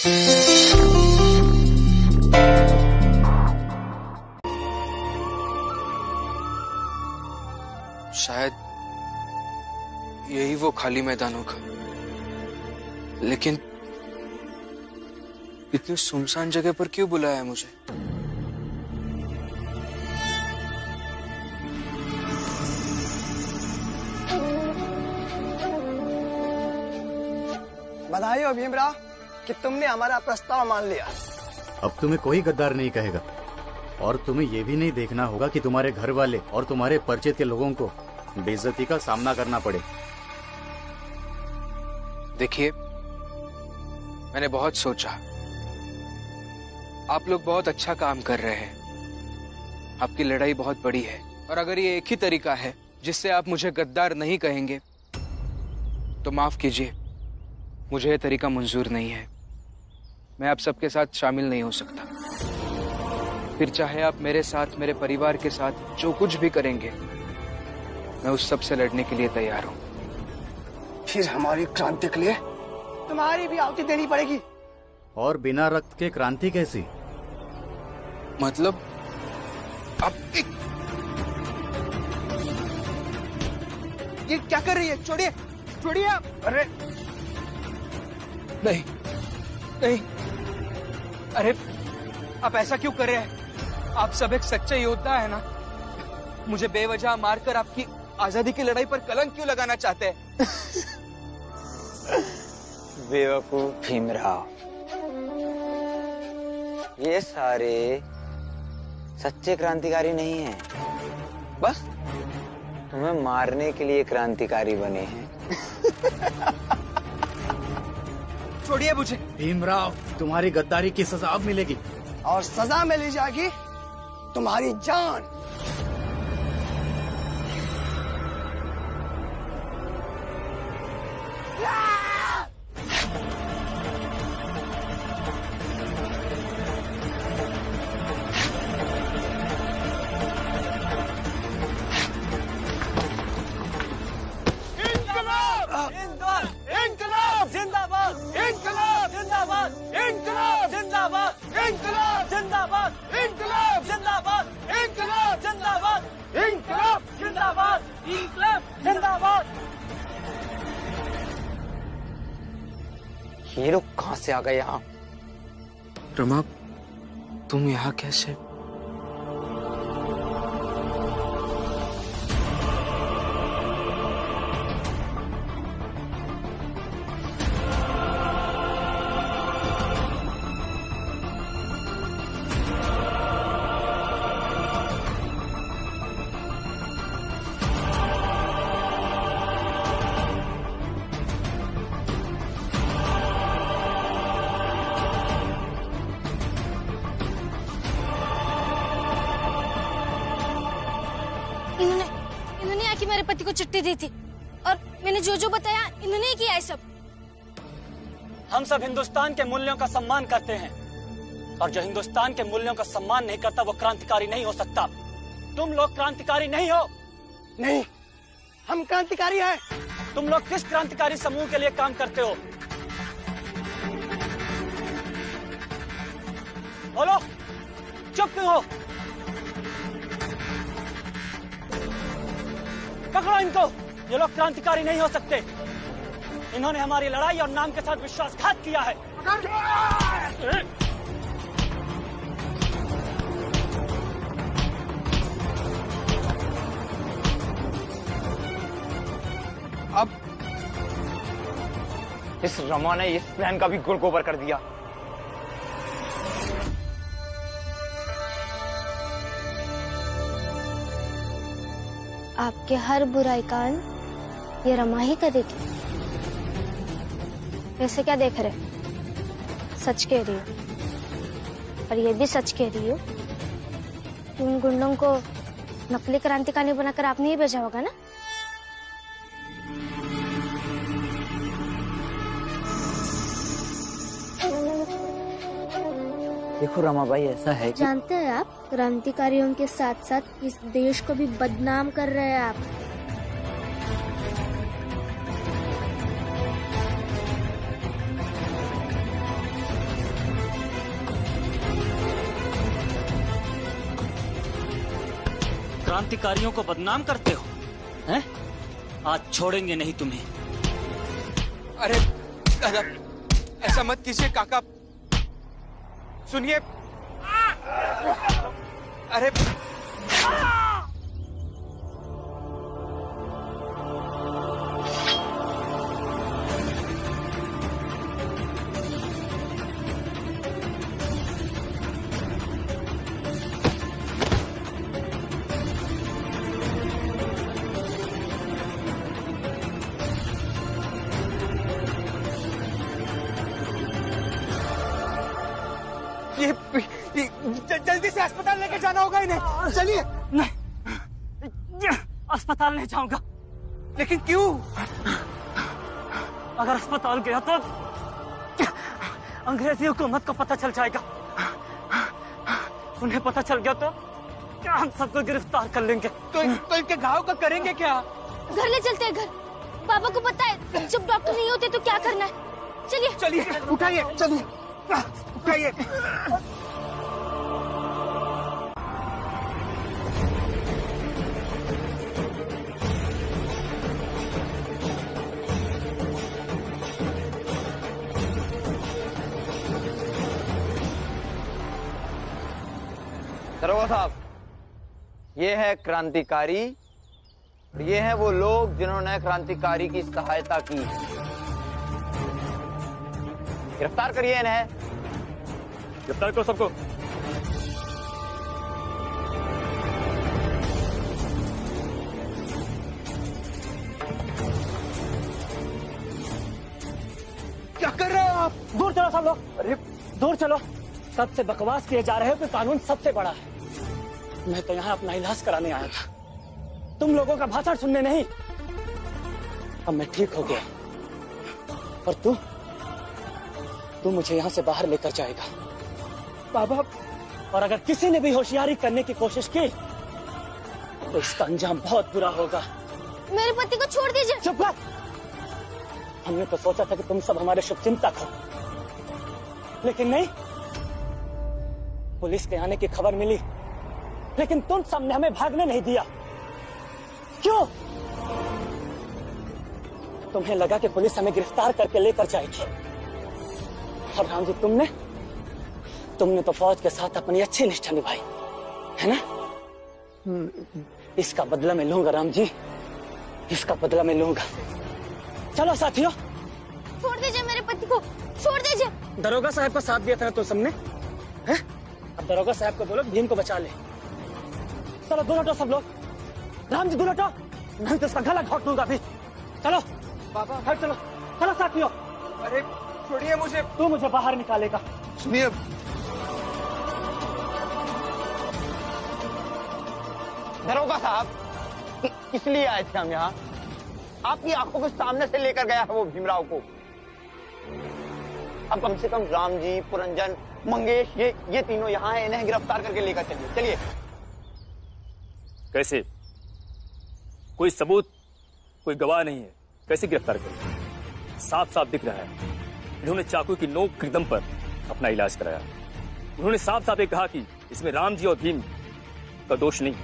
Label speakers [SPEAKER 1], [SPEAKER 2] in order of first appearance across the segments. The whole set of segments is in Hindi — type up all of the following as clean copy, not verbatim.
[SPEAKER 1] शायद यही वो खाली मैदान होगा, लेकिन इतनी सुनसान जगह पर क्यों बुलाया है मुझे?
[SPEAKER 2] बधाई हो भीमराव कि तुमने हमारा प्रस्ताव मान लिया।
[SPEAKER 3] अब तुम्हें कोई गद्दार नहीं कहेगा, और तुम्हें यह भी नहीं देखना होगा कि तुम्हारे घर वाले और तुम्हारे परिचित के लोगों को बेइज्जती का सामना करना पड़े।
[SPEAKER 1] देखिए, मैंने बहुत सोचा। आप लोग बहुत अच्छा काम कर रहे हैं। आपकी लड़ाई बहुत बड़ी है, और अगर ये एक ही तरीका है जिससे आप मुझे गद्दार नहीं कहेंगे तो माफ कीजिए, मुझे ये तरीका मंजूर नहीं है। मैं आप सबके साथ शामिल नहीं हो सकता। फिर चाहे आप मेरे साथ, मेरे परिवार के साथ जो कुछ भी करेंगे, मैं उस सब से लड़ने के लिए तैयार हूं।
[SPEAKER 2] फिर हमारी क्रांति के लिए तुम्हारी भी आहुति देनी पड़ेगी।
[SPEAKER 3] और बिना रक्त के क्रांति कैसी?
[SPEAKER 1] मतलब आप ये क्या कर रही है? छोड़िए, छोड़िए आप। अरे नहीं नहीं, अरे आप ऐसा क्यों कर रहे हैं? आप सब एक सच्चे योद्धा है ना? मुझे बेवजह मारकर आपकी आजादी की लड़ाई पर कलंक क्यों लगाना चाहते हैं?
[SPEAKER 4] बेवकूफ भीमराव, ये सारे सच्चे क्रांतिकारी नहीं हैं, बस तुम्हें मारने के लिए क्रांतिकारी बने हैं।
[SPEAKER 1] छोड़िए मुझे।
[SPEAKER 3] भीमराव, तुम्हारी गद्दारी की सजा अब मिलेगी।
[SPEAKER 2] और सजा मिली जाएगी तुम्हारी जान।
[SPEAKER 4] ये लोग कहां से आ गए यहाँ?
[SPEAKER 1] रमा, तुम यहाँ कैसे?
[SPEAKER 5] इन्होंने आके मेरे पति को चिट्ठी दी थी, और मैंने जो जो बताया इन्होंने ही किया है सब।
[SPEAKER 6] हम सब हिंदुस्तान के मूल्यों का सम्मान करते हैं, और जो हिंदुस्तान के मूल्यों का सम्मान नहीं करता वो क्रांतिकारी नहीं हो सकता। तुम लोग क्रांतिकारी नहीं हो।
[SPEAKER 2] नहीं, हम क्रांतिकारी हैं।
[SPEAKER 6] तुम लोग किस क्रांतिकारी समूह के लिए काम करते हो? बोलो, चुप क्यों हो? पकड़ो इनको। ये लोग क्रांतिकारी नहीं हो सकते। इन्होंने हमारी लड़ाई और नाम के साथ विश्वासघात किया है।
[SPEAKER 4] अब इस रमा ने इस प्लान का भी गुड़ गोबर कर दिया।
[SPEAKER 5] आपके हर बुराई का अंत ये रमा ही करेगी। वैसे क्या देख रहे? सच कह रही हो, और ये भी सच कह रही हो कि उन गुंडों को नकली क्रांतिकारी बनाकर आपने ही भेजा होगा ना?
[SPEAKER 4] देखो रमाबाई, ऐसा है कि
[SPEAKER 5] जानते हैं आप, क्रांतिकारियों के साथ साथ इस देश को भी बदनाम कर रहे हैं आप।
[SPEAKER 6] क्रांतिकारियों को बदनाम करते हो, हैं? आज छोड़ेंगे नहीं तुम्हें।
[SPEAKER 1] अरे दादा, ऐसा मत कीजिए काका, सुनिए। अरे जल्दी से अस्पताल लेके जाना होगा इन्हें। चलिए।
[SPEAKER 6] नहीं, अस्पताल नहीं जाऊंगा।
[SPEAKER 1] लेकिन क्यों?
[SPEAKER 6] अगर अस्पताल गया तो अंग्रेजी हुकूमत को पता चल जाएगा। उन्हें पता चल गया तो हम सबको गिरफ्तार कर लेंगे।
[SPEAKER 1] तो इनके घाव का करेंगे क्या?
[SPEAKER 5] घर ले चलते हैं घर। पापा को पता है जब डॉक्टर नहीं होते तो क्या करना है। चलिए
[SPEAKER 1] चलिए, उठाइए, चलिए, उठाइए।
[SPEAKER 4] दरोगा साहब, ये है क्रांतिकारी, ये हैं वो लोग जिन्होंने क्रांतिकारी की सहायता की। गिरफ्तार करिए इन्हें।
[SPEAKER 6] गिरफ्तार करो सबको।
[SPEAKER 1] क्या कर रहे हो आप?
[SPEAKER 6] दूर चलो सब लोग। अरे दूर चलो। सबसे बकवास किए जा रहे हो कि कानून सबसे बड़ा है। मैं तो यहाँ अपना इलाज कराने आया था, तुम लोगों का भाषण सुनने नहीं। अब मैं ठीक हो गया और तू मुझे यहाँ से बाहर लेकर जाएगा।
[SPEAKER 1] बाबा,
[SPEAKER 6] और अगर किसी ने भी होशियारी करने की कोशिश की तो इसका अंजाम बहुत बुरा होगा।
[SPEAKER 5] मेरे पति को छोड़ दीजिए।
[SPEAKER 6] चुप कर। हमने तो सोचा था कि तुम सब हमारे शुभचिंतक हो, लेकिन नहीं। पुलिस के आने की खबर मिली, लेकिन तुम सबने हमें भागने नहीं दिया। क्यों? तुम्हें लगा कि पुलिस हमें गिरफ्तार करके लेकर जाएगी। और राम जी, तुमने तो फौज के साथ अपनी अच्छी निष्ठा निभाई है ना। इसका बदला मैं लूंगा राम जी, इसका बदला मैं लूंगा। चलो साथियों।
[SPEAKER 5] छोड़ दीजिए मेरे पति को, छोड़ दीजिए।
[SPEAKER 6] दरोगा साहब का साथ दिया था तो सबने, हैं? अब दरोगा साहब को बोलो भीम को बचा ले। चलो दूर हटो सब लोग। राम जी दूर हटो, नहीं तो इसका गला घोट दूंगा अभी। चलो
[SPEAKER 1] बाबा,
[SPEAKER 6] हट चलो। चलो साथियों।
[SPEAKER 1] अरे छोड़िए मुझे।
[SPEAKER 6] तू मुझे बाहर निकालेगा।
[SPEAKER 1] सुनिए,
[SPEAKER 4] दरोगा साहब, इसलिए आए थे हम यहाँ। आपकी आंखों के सामने से लेकर गया है वो भीमराव को। अब कम से कम राम जी, पुरंजन, मंगेश, ये तीनों यहाँ हैं। इन्हें गिरफ्तार करके लेकर चलिए। चलिए।
[SPEAKER 7] कैसे? कोई सबूत, कोई गवाह नहीं है, कैसे गिरफ्तार करें? साफ साफ दिख रहा है इन्होंने चाकू की नोक के दम पर अपना इलाज कराया। उन्होंने साफ साफ ये कहा कि इसमें राम जी और भीम का दोष नहीं।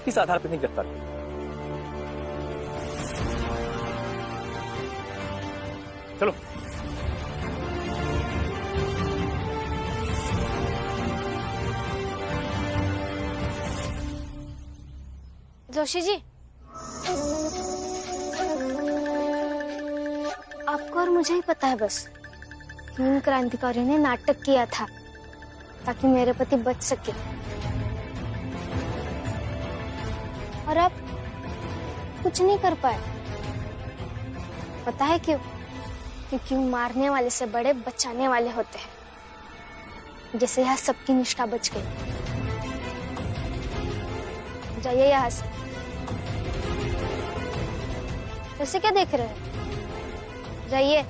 [SPEAKER 7] किस आधार पर नहीं गिरफ्तार किया? चलो।
[SPEAKER 5] जोशी जी, आपको और मुझे ही पता है बस कि उन क्रांतिकारियों ने नाटक किया था ताकि मेरे पति बच सके। और अब कुछ नहीं कर पाए। पता है क्यों? क्योंकि मारने वाले से बड़े बचाने वाले होते हैं। जैसे यहाँ सबकी निष्ठा बच गई। जाइए यहाँ से। ऐसे क्या देख रहे हैं? जाइए।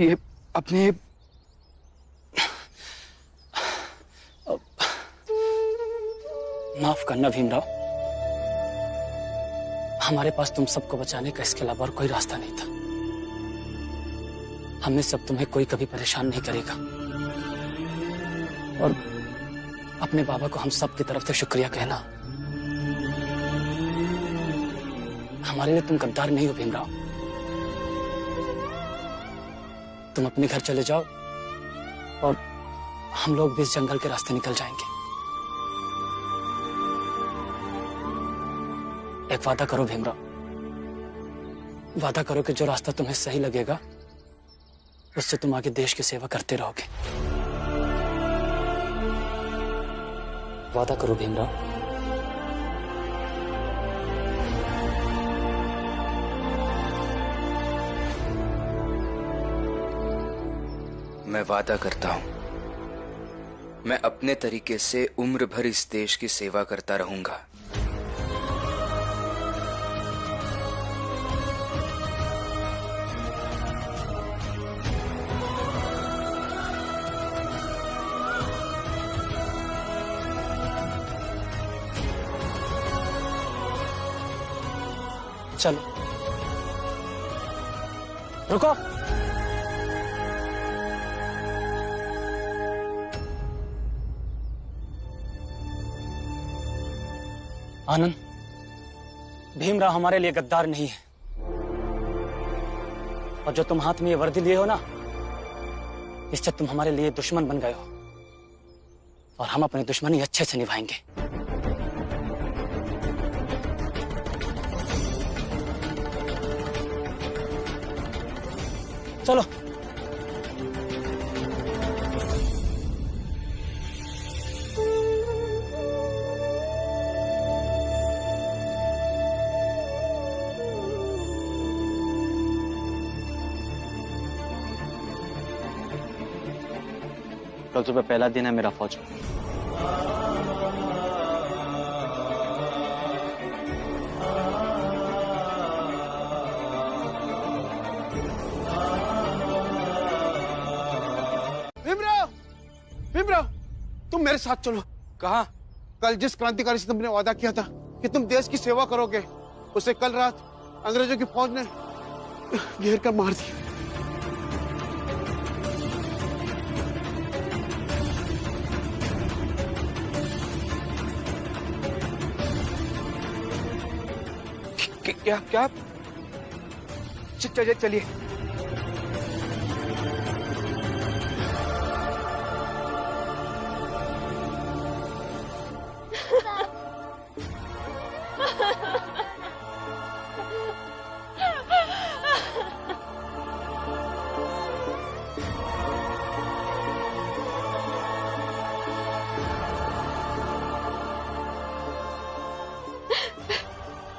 [SPEAKER 1] ये अपने
[SPEAKER 6] माफ करना भीमराव, हमारे पास तुम सबको बचाने का इसके अलावा और कोई रास्ता नहीं था। हमें सब तुम्हें कोई कभी परेशान नहीं करेगा। और अपने बाबा को हम सब की तरफ से शुक्रिया कहना। हमारे लिए तुम गद्दार नहीं हो भीमराव। तुम अपने घर चले जाओ और हम लोग भी इस जंगल के रास्ते निकल जाएंगे। एक वादा करो भीमराव, वादा करो कि जो रास्ता तुम्हें सही लगेगा उससे तुम आगे देश की सेवा करते रहोगे। वादा करो भीमराव।
[SPEAKER 1] मैं वादा करता हूं, मैं अपने तरीके से उम्र भर इस देश की सेवा करता रहूंगा।
[SPEAKER 6] चलो रुको। आनंद, भीमराव हमारे लिए गद्दार नहीं है। और जो तुम हाथ में ये वर्दी लिए हो ना, इससे तुम हमारे लिए दुश्मन बन गए हो। और हम अपनी दुश्मनी अच्छे से निभाएंगे। चलो।
[SPEAKER 8] कल सुबह पहला दिन है मेरा फौज में।
[SPEAKER 2] भीमराव, तुम मेरे साथ चलो।
[SPEAKER 1] कहाँ?
[SPEAKER 2] कल जिस क्रांतिकारी से तुमने वादा किया था कि तुम देश की सेवा करोगे, उसे कल रात अंग्रेजों की फौज ने घेर कर मार दिया।
[SPEAKER 1] क्या? चलिए।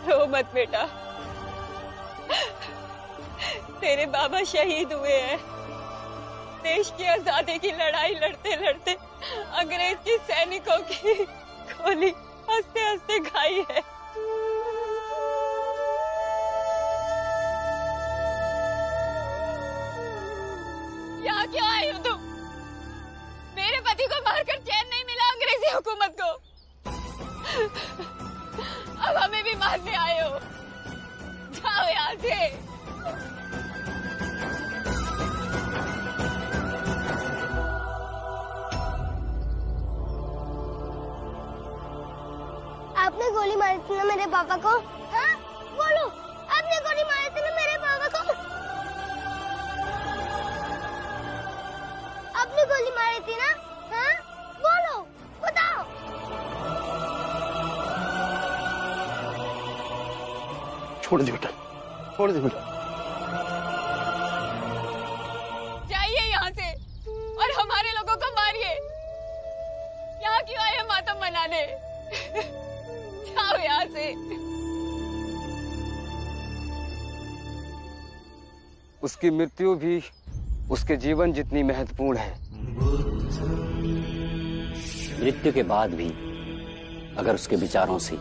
[SPEAKER 9] रो मत बेटा, तेरे बाबा शहीद हुए हैं। देश की आजादी की लड़ाई लड़ते लड़ते अंग्रेज की सैनिकों की गोली हंसते हंसते खाई है। यहाँ क्यों आई हो तुम? मेरे पति को मारकर चैन नहीं मिला अंग्रेजी हुकूमत को। अब हमें भी मारने आए हो। जाओ यहाँ से।
[SPEAKER 5] आपने गोली मारी थी ना मेरे पापा को? हाँ? बोलो, आपने गोली मारी थी ना मेरे पापा को? आपने गोली मारी थी ना? हाँ? बोलो, बताओ।
[SPEAKER 2] छोड़ दे बेटा, छोड़ दे बेटा।
[SPEAKER 9] जाइए यहाँ से और हमारे लोगों को मारिए। यहाँ क्यों आए मातम मनाने? जाओ यहाँ से।
[SPEAKER 10] उसकी मृत्यु भी उसके जीवन जितनी महत्वपूर्ण है।
[SPEAKER 8] मृत्यु के बाद भी अगर उसके विचारों से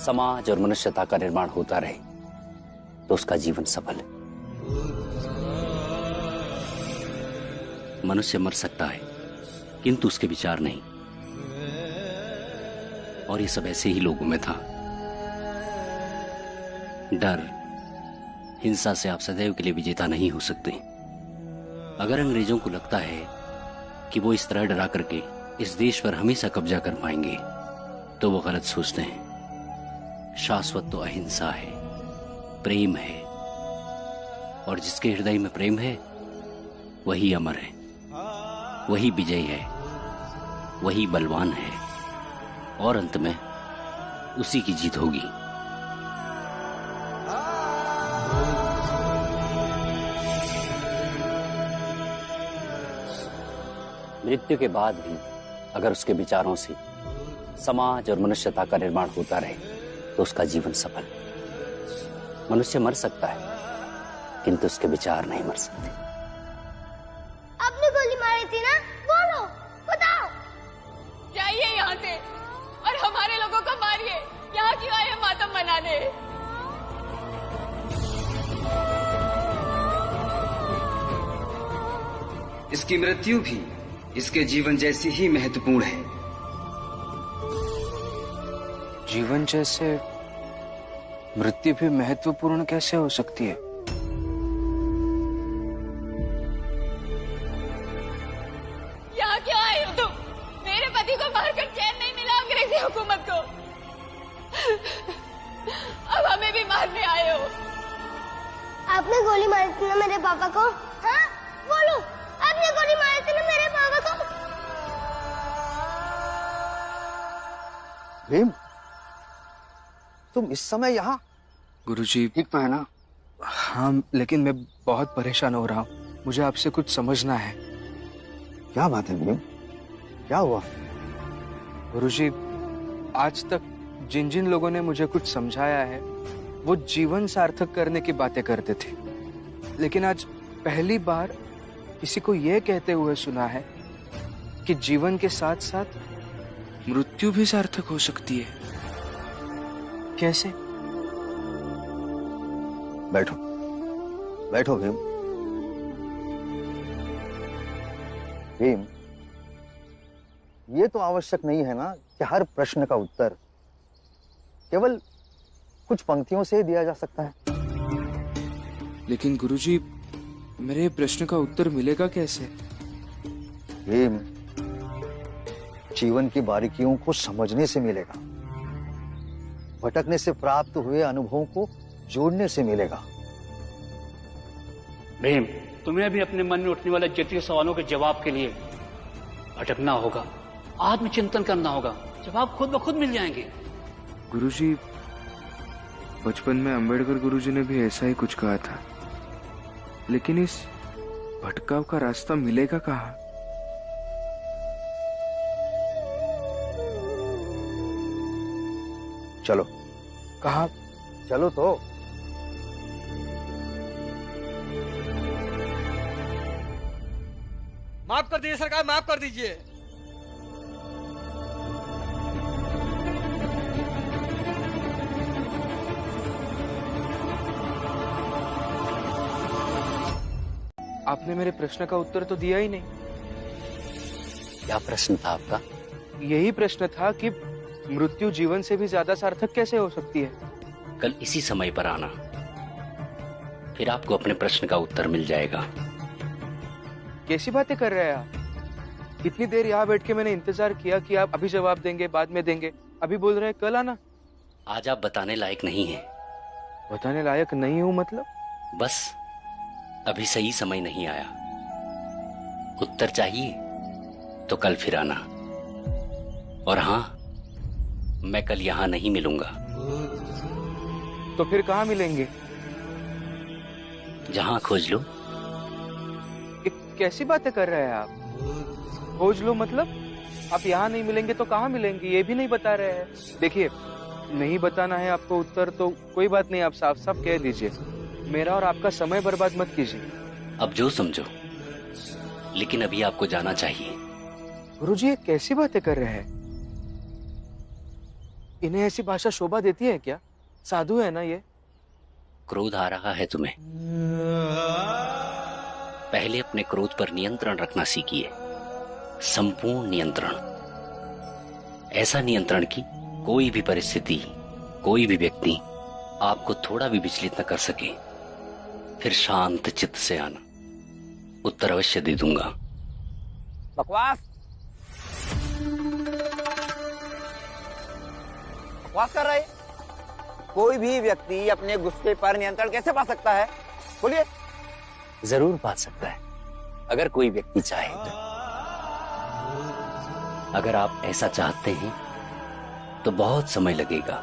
[SPEAKER 8] समाज और मनुष्यता का निर्माण होता रहे तो उसका जीवन सफल है। मनुष्य मर सकता है, किंतु उसके विचार नहीं। और ये सब ऐसे ही लोगों में था। डर, हिंसा से आप सदैव के लिए विजेता नहीं हो सकते। अगर अंग्रेजों को लगता है कि वो इस तरह डरा करके इस देश पर हमेशा कब्जा कर पाएंगे, तो वो गलत सोचते हैं। शाश्वत तो अहिंसा है, प्रेम है, और जिसके हृदय में प्रेम है वही अमर है, वही विजयी है, वही बलवान है, और अंत में उसी की जीत होगी। मृत्यु के बाद भी अगर उसके विचारों से समाज और मनुष्यता का निर्माण होता रहे तो उसका जीवन सफल। मनुष्य मर सकता है, किंतु उसके विचार नहीं मर सकते।
[SPEAKER 5] आपने गोली मारी थी ना? बोलो, बताओ।
[SPEAKER 9] जाइए यहाँ से और हमारे लोगों को मारिए। यहाँ क्यों आए मातम मनाने?
[SPEAKER 10] इसकी मृत्यु भी इसके जीवन जैसी ही महत्वपूर्ण है।
[SPEAKER 1] जीवन जैसे मृत्यु भी महत्वपूर्ण कैसे हो सकती है?
[SPEAKER 9] यहाँ क्यों आए हो तुम? मेरे पति को मारकर चैन नहीं मिला अंग्रेजी हुकूमत को। अब हमें भी मारने आए हो।
[SPEAKER 5] आपने गोली मारी थी ना मेरे पापा को? हाँ, बोलो, आपने गोली मारी थी ना मेरे पापा को?
[SPEAKER 11] भीम, तुम इस समय यहाँ?
[SPEAKER 1] गुरुजी,
[SPEAKER 11] ठीक तो है ना?
[SPEAKER 1] हाँ, लेकिन मैं बहुत परेशान हो रहा हूँ। मुझे आपसे कुछ समझना है।
[SPEAKER 11] क्या बात है भीम, क्या हुआ?
[SPEAKER 1] गुरुजी, आज तक जिन जिन लोगों ने मुझे कुछ समझाया है वो जीवन सार्थक करने की बातें करते थे, लेकिन आज पहली बार किसी को यह कहते हुए सुना है कि जीवन के साथ साथ मृत्यु भी सार्थक हो सकती है। कैसे?
[SPEAKER 11] बैठो, बैठो भीम। भीम, ये तो आवश्यक नहीं है ना कि हर प्रश्न का उत्तर केवल कुछ पंक्तियों से ही दिया जा सकता है।
[SPEAKER 1] लेकिन गुरुजी, मेरे प्रश्न का उत्तर मिलेगा कैसे?
[SPEAKER 11] भीम, जीवन की बारीकियों को समझने से मिलेगा, भटकने से प्राप्त हुए अनुभवों को जोड़ने से मिलेगा।
[SPEAKER 6] भीम, तुम्हें भी अपने मन में उठने वाले जटिल सवालों के जवाब के लिए भटकना होगा, आत्मचिंतन करना होगा। जवाब खुद ब खुद मिल जाएंगे।
[SPEAKER 1] गुरुजी, बचपन में अंबेडकर गुरुजी ने भी ऐसा ही कुछ कहा था, लेकिन इस भटकाव का रास्ता मिलेगा कहाँ?
[SPEAKER 11] चलो।
[SPEAKER 1] कहाँ?
[SPEAKER 11] चलो तो।
[SPEAKER 12] माफ कर दीजिए सरकार, माफ कर दीजिए।
[SPEAKER 1] आपने मेरे प्रश्न का उत्तर तो दिया ही नहीं।
[SPEAKER 8] क्या प्रश्न था आपका?
[SPEAKER 1] यही प्रश्न था कि मृत्यु जीवन से भी ज्यादा सार्थक कैसे हो सकती है?
[SPEAKER 8] कल इसी समय पर आना, फिर आपको अपने प्रश्न का उत्तर मिल जाएगा।
[SPEAKER 1] कैसी बातें कर रहे हैं आप? कितनी देर यहाँ बैठ के मैंने इंतजार किया कि आप अभी जवाब देंगे, बाद में देंगे, अभी बोल रहे हैं कल आना।
[SPEAKER 8] आज आप बताने लायक नहीं हैं।
[SPEAKER 1] बताने लायक नहीं हूँ मतलब?
[SPEAKER 8] बस अभी सही समय नहीं आया। उत्तर चाहिए तो कल फिर आना। और हाँ, मैं कल यहाँ नहीं मिलूंगा।
[SPEAKER 1] तो फिर कहाँ मिलेंगे?
[SPEAKER 8] जहाँ खोज लो।
[SPEAKER 1] कैसी बातें कर रहे हैं आप? खोज लो मतलब? आप यहाँ नहीं मिलेंगे तो कहाँ मिलेंगे, ये भी नहीं बता रहे हैं। देखिए, नहीं बताना है आपको उत्तर तो कोई बात नहीं, आप साफ साफ कह दीजिए। मेरा और आपका समय बर्बाद मत कीजिए।
[SPEAKER 8] अब जो समझो, लेकिन अभी आपको जाना चाहिए।
[SPEAKER 1] गुरुजी, ये कैसी बातें कर रहे हैं? इन्हें ऐसी भाषा शोभा देती है क्या? साधु है ना ये?
[SPEAKER 8] क्रोध आ रहा है तुम्हें? पहले अपने क्रोध पर नियंत्रण रखना सीखिए, संपूर्ण नियंत्रण। ऐसा नियंत्रण कि कोई भी परिस्थिति, कोई भी व्यक्ति आपको थोड़ा भी विचलित न कर सके। फिर शांत चित्त से आना, उत्तर अवश्य दे दूंगा।
[SPEAKER 4] बकवास कर रहे। कोई भी व्यक्ति अपने गुस्से पर नियंत्रण कैसे पा सकता है? बोलिए।
[SPEAKER 8] जरूर पा सकता है, अगर कोई व्यक्ति चाहे तो। अगर आप ऐसा चाहते हैं तो बहुत समय लगेगा,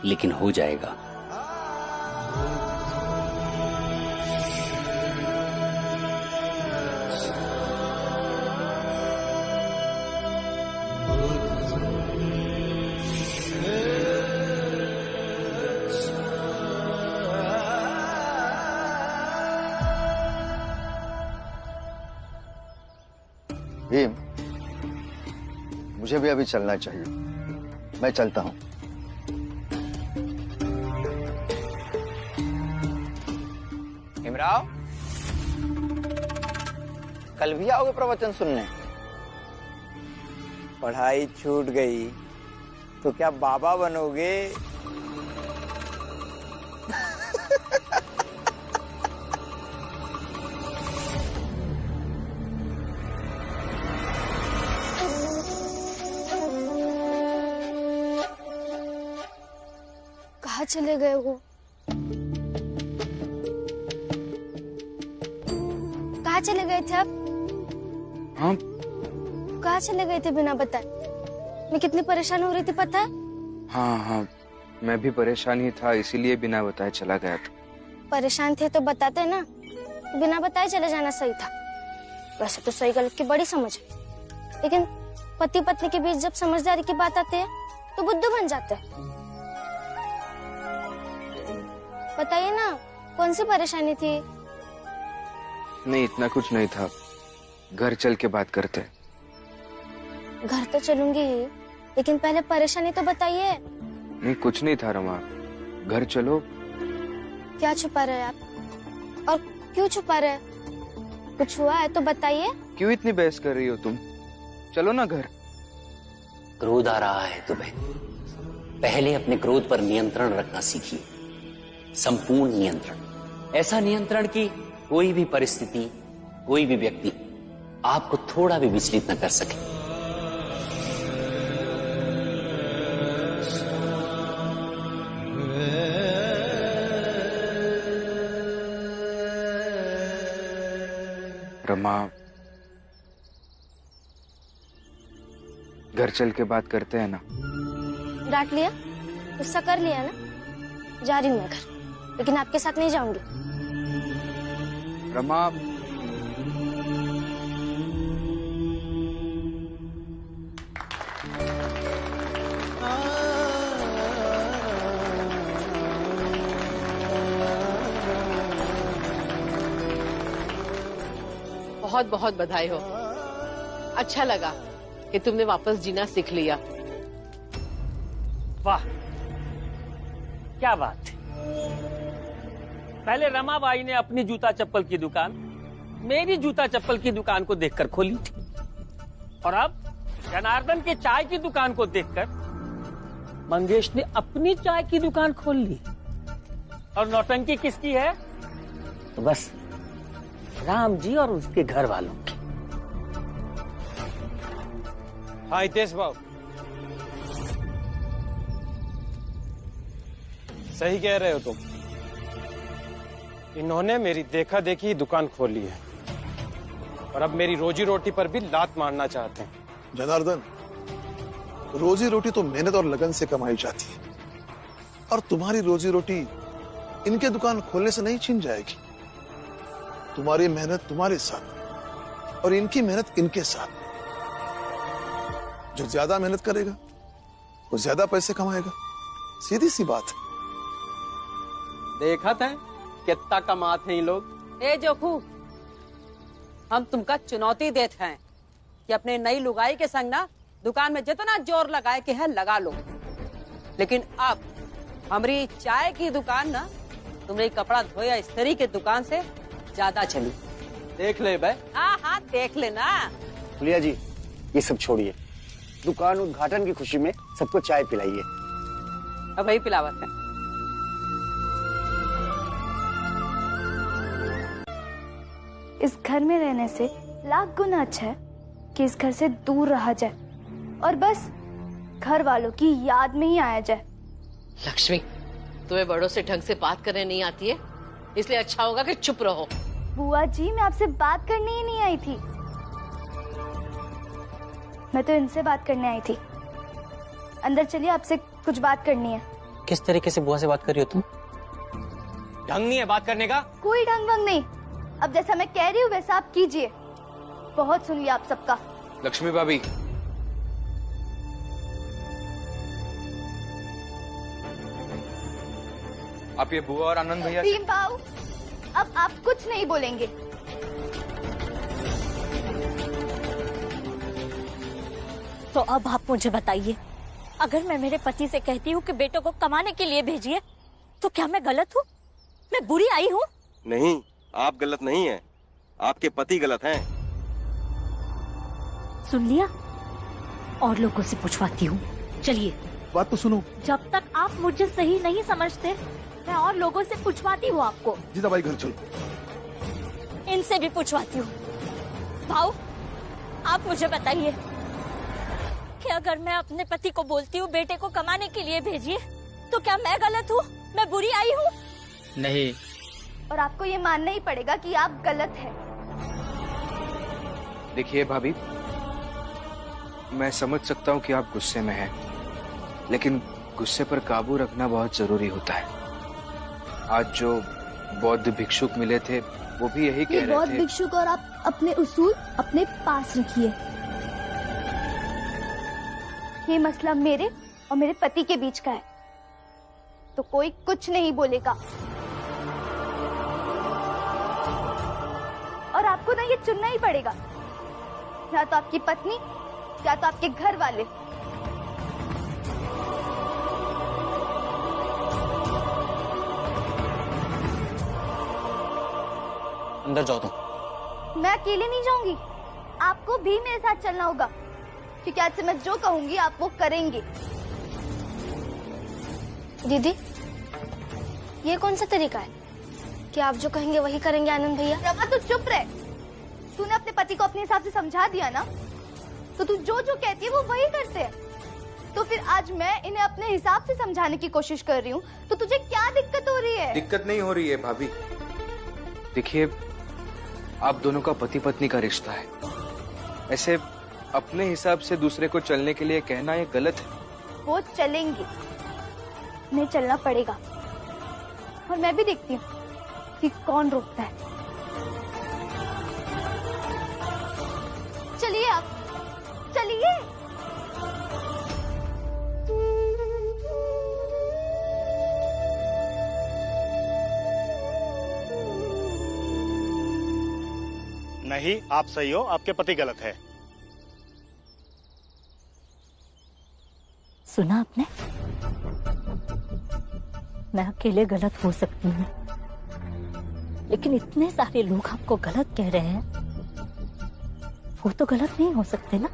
[SPEAKER 8] लेकिन हो जाएगा।
[SPEAKER 11] भीम, मुझे भी अभी चलना चाहिए, मैं चलता हूं।
[SPEAKER 4] हिमराव, कल भी आओगे प्रवचन सुनने? पढ़ाई छूट गई तो क्या बाबा बनोगे?
[SPEAKER 5] कहाँ चले गए वो? कहाँ चले गए थे आप?
[SPEAKER 1] हाँ,
[SPEAKER 5] कहाँ चले गए थे बिना बताए? मैं कितनी परेशान हो रही थी पता है?
[SPEAKER 1] हाँ, मैं भी परेशान ही था, इसीलिए बिना बताए चला गया था।
[SPEAKER 5] परेशान थे तो बताते ना, बिना बताए चले जाना सही था। वैसे तो सही गलत की बड़ी समझ है, लेकिन पति पत्नी के बीच जब समझदारी की बात आती है तो बुद्धू बन जाते हैं। बताइए ना, कौन सी परेशानी थी?
[SPEAKER 1] नहीं, इतना कुछ नहीं था, घर चल के बात करते।
[SPEAKER 5] घर तो चलूंगी ही, लेकिन पहले परेशानी तो बताइए।
[SPEAKER 1] नहीं, कुछ नहीं था रमा, घर चलो।
[SPEAKER 5] क्या छुपा रहे आप? और क्यों छुपा रहे? कुछ हुआ है तो बताइए।
[SPEAKER 1] क्यों इतनी बहस कर रही हो तुम? चलो ना घर।
[SPEAKER 8] क्रोध आ रहा है तुम्हें, पहले अपने क्रोध पर नियंत्रण रखना सीखिए, संपूर्ण नियंत्रण। ऐसा नियंत्रण कि कोई भी परिस्थिति, कोई भी व्यक्ति आपको थोड़ा भी विचलित न कर सके।
[SPEAKER 1] रमा, घर चल के बात करते हैं ना।
[SPEAKER 5] डांट लिया, गुस्सा कर लिया ना? जा रही हूँ मैं घर, लेकिन आपके साथ नहीं जाऊंगी।
[SPEAKER 1] रमा,
[SPEAKER 13] बहुत बहुत बधाई हो। अच्छा लगा कि तुमने वापस जीना सीख लिया।
[SPEAKER 6] वाह, क्या बात है। पहले रमाबाई ने अपनी जूता चप्पल की दुकान मेरी जूता चप्पल की दुकान को देखकर खोली थी, और अब जनार्दन के चाय की दुकान को देखकर मंगेश ने अपनी चाय की दुकान खोल ली। और नौटंकी किसकी है? तो बस राम जी और उसके घर वालों की।
[SPEAKER 12] हाँ हितेश बाबू, सही कह रहे हो तुम। इन्होंने मेरी देखा देखी दुकान खोली है और अब मेरी रोजी रोटी पर भी लात मारना चाहते हैं।
[SPEAKER 14] जनार्दन, रोजी रोटी तो मेहनत और लगन से कमाई जाती है, और तुम्हारी रोजी रोटी इनके दुकान खोलने से नहीं छिन जाएगी। तुम्हारी मेहनत तुम्हारे साथ और इनकी मेहनत इनके साथ। जो ज्यादा मेहनत करेगा वो ज्यादा पैसे कमाएगा, सीधी सी बात है।
[SPEAKER 12] देखा था कितना कमाते हैं ये लोग।
[SPEAKER 13] ए जोखू, हम तुमका चुनौती देते हैं कि अपने नई लुगाई के संग ना दुकान में जितना जोर लगाए के है लगा लो, लेकिन अब हमारी चाय की दुकान ना तुम्हारी कपड़ा धोया इस्त्री के दुकान से ज्यादा चली।
[SPEAKER 6] देख ले बे।
[SPEAKER 13] हाँ हाँ देख लेना।
[SPEAKER 11] फुलिया जी, ये सब छोड़िए, दुकान उद्घाटन की खुशी में सबको चाय पिलाइए।
[SPEAKER 13] अब वही पिलावत है।
[SPEAKER 15] इस घर में रहने से लाख गुना अच्छा है कि इस घर से दूर रहा जाए और बस घर वालों की याद में ही आया जाए।
[SPEAKER 16] लक्ष्मी, तुम्हें बड़ों से ढंग से बात करने नहीं आती है, इसलिए अच्छा होगा कि चुप रहो।
[SPEAKER 15] बुआ जी, मैं आपसे बात करने ही नहीं आई थी, मैं तो इनसे बात करने आई थी। अंदर चलिए, आपसे कुछ बात करनी है।
[SPEAKER 6] किस तरीके से बुआ से बात कर रही हो तुम? ढंग नहीं है बात करने का?
[SPEAKER 15] कोई ढंग वंग नहीं, अब जैसा मैं कह रही हूँ वैसा आप कीजिए। बहुत सुन लिया आप सबका।
[SPEAKER 1] लक्ष्मी भाभी, आप ये बुआ और आनंद भैया
[SPEAKER 15] भीम भाऊ, अब आप कुछ नहीं बोलेंगे।
[SPEAKER 17] तो अब आप मुझे बताइए, अगर मैं मेरे पति से कहती हूँ कि बेटों को कमाने के लिए भेजिए, तो क्या मैं गलत हूँ? मैं बुरी आई हूँ?
[SPEAKER 18] नहीं, आप गलत नहीं हैं, आपके पति गलत हैं।
[SPEAKER 17] सुन लिया? और लोगों से पूछवाती हूँ। चलिए
[SPEAKER 14] बात तो सुनो।
[SPEAKER 17] जब तक आप मुझे सही नहीं समझते, मैं और लोगों से पूछवाती हूँ आपको।
[SPEAKER 14] जीजाबाई घर चलो।
[SPEAKER 17] इनसे भी पूछवाती हूँ। भाऊ, आप मुझे बताइए कि अगर मैं अपने पति को बोलती हूँ बेटे को कमाने के लिए भेजिए, तो क्या मैं गलत हूँ? मैं बुरी आई हूँ?
[SPEAKER 6] नहीं।
[SPEAKER 15] और आपको ये मानना ही पड़ेगा कि आप गलत हैं।
[SPEAKER 1] देखिए भाभी, मैं समझ सकता हूँ कि आप गुस्से में हैं, लेकिन गुस्से पर काबू रखना बहुत जरूरी होता है। आज जो बौद्ध भिक्षुक मिले थे वो भी यही कह रहे थे।
[SPEAKER 15] बौद्ध भिक्षुक और आप अपने उसूल अपने पास रखिए। ये मसला मेरे और मेरे पति के बीच का है, तो कोई कुछ नहीं बोलेगा। और आपको ना ये चुनना ही पड़ेगा, या तो आपकी पत्नी या तो आपके घर वाले।
[SPEAKER 6] अंदर जाओ तुम।
[SPEAKER 15] मैं अकेले नहीं जाऊंगी, आपको भी मेरे साथ चलना होगा, क्योंकि आज से मैं जो कहूंगी आप वो करेंगे।
[SPEAKER 5] दीदी, ये कौन सा तरीका है कि आप जो कहेंगे वही करेंगे आनंद भैया?
[SPEAKER 15] रमा, तू चुप रहे। तूने अपने पति को अपने हिसाब से समझा दिया ना, तो तू जो जो कहती है वो वही करते हैं। तो फिर आज मैं इन्हें अपने हिसाब से समझाने की कोशिश कर रही हूँ, तो तुझे क्या दिक्कत हो रही है?
[SPEAKER 1] दिक्कत नहीं हो रही है भाभी। देखिए, आप दोनों का पति पत्नी का रिश्ता है, ऐसे अपने हिसाब से दूसरे को चलने के लिए कहना ये गलत है।
[SPEAKER 15] वो चलेंगे, उन्हें चलना पड़ेगा, और मैं भी देखती हूँ कि कौन रोकता है। चलिए आप, चलिए।
[SPEAKER 19] नहीं, आप सही हो, आपके पति गलत है।
[SPEAKER 17] सुना आपने? मैं अकेले गलत हो सकती हूँ, लेकिन इतने सारे लोग आपको गलत कह रहे हैं, वो तो गलत नहीं हो सकते ना?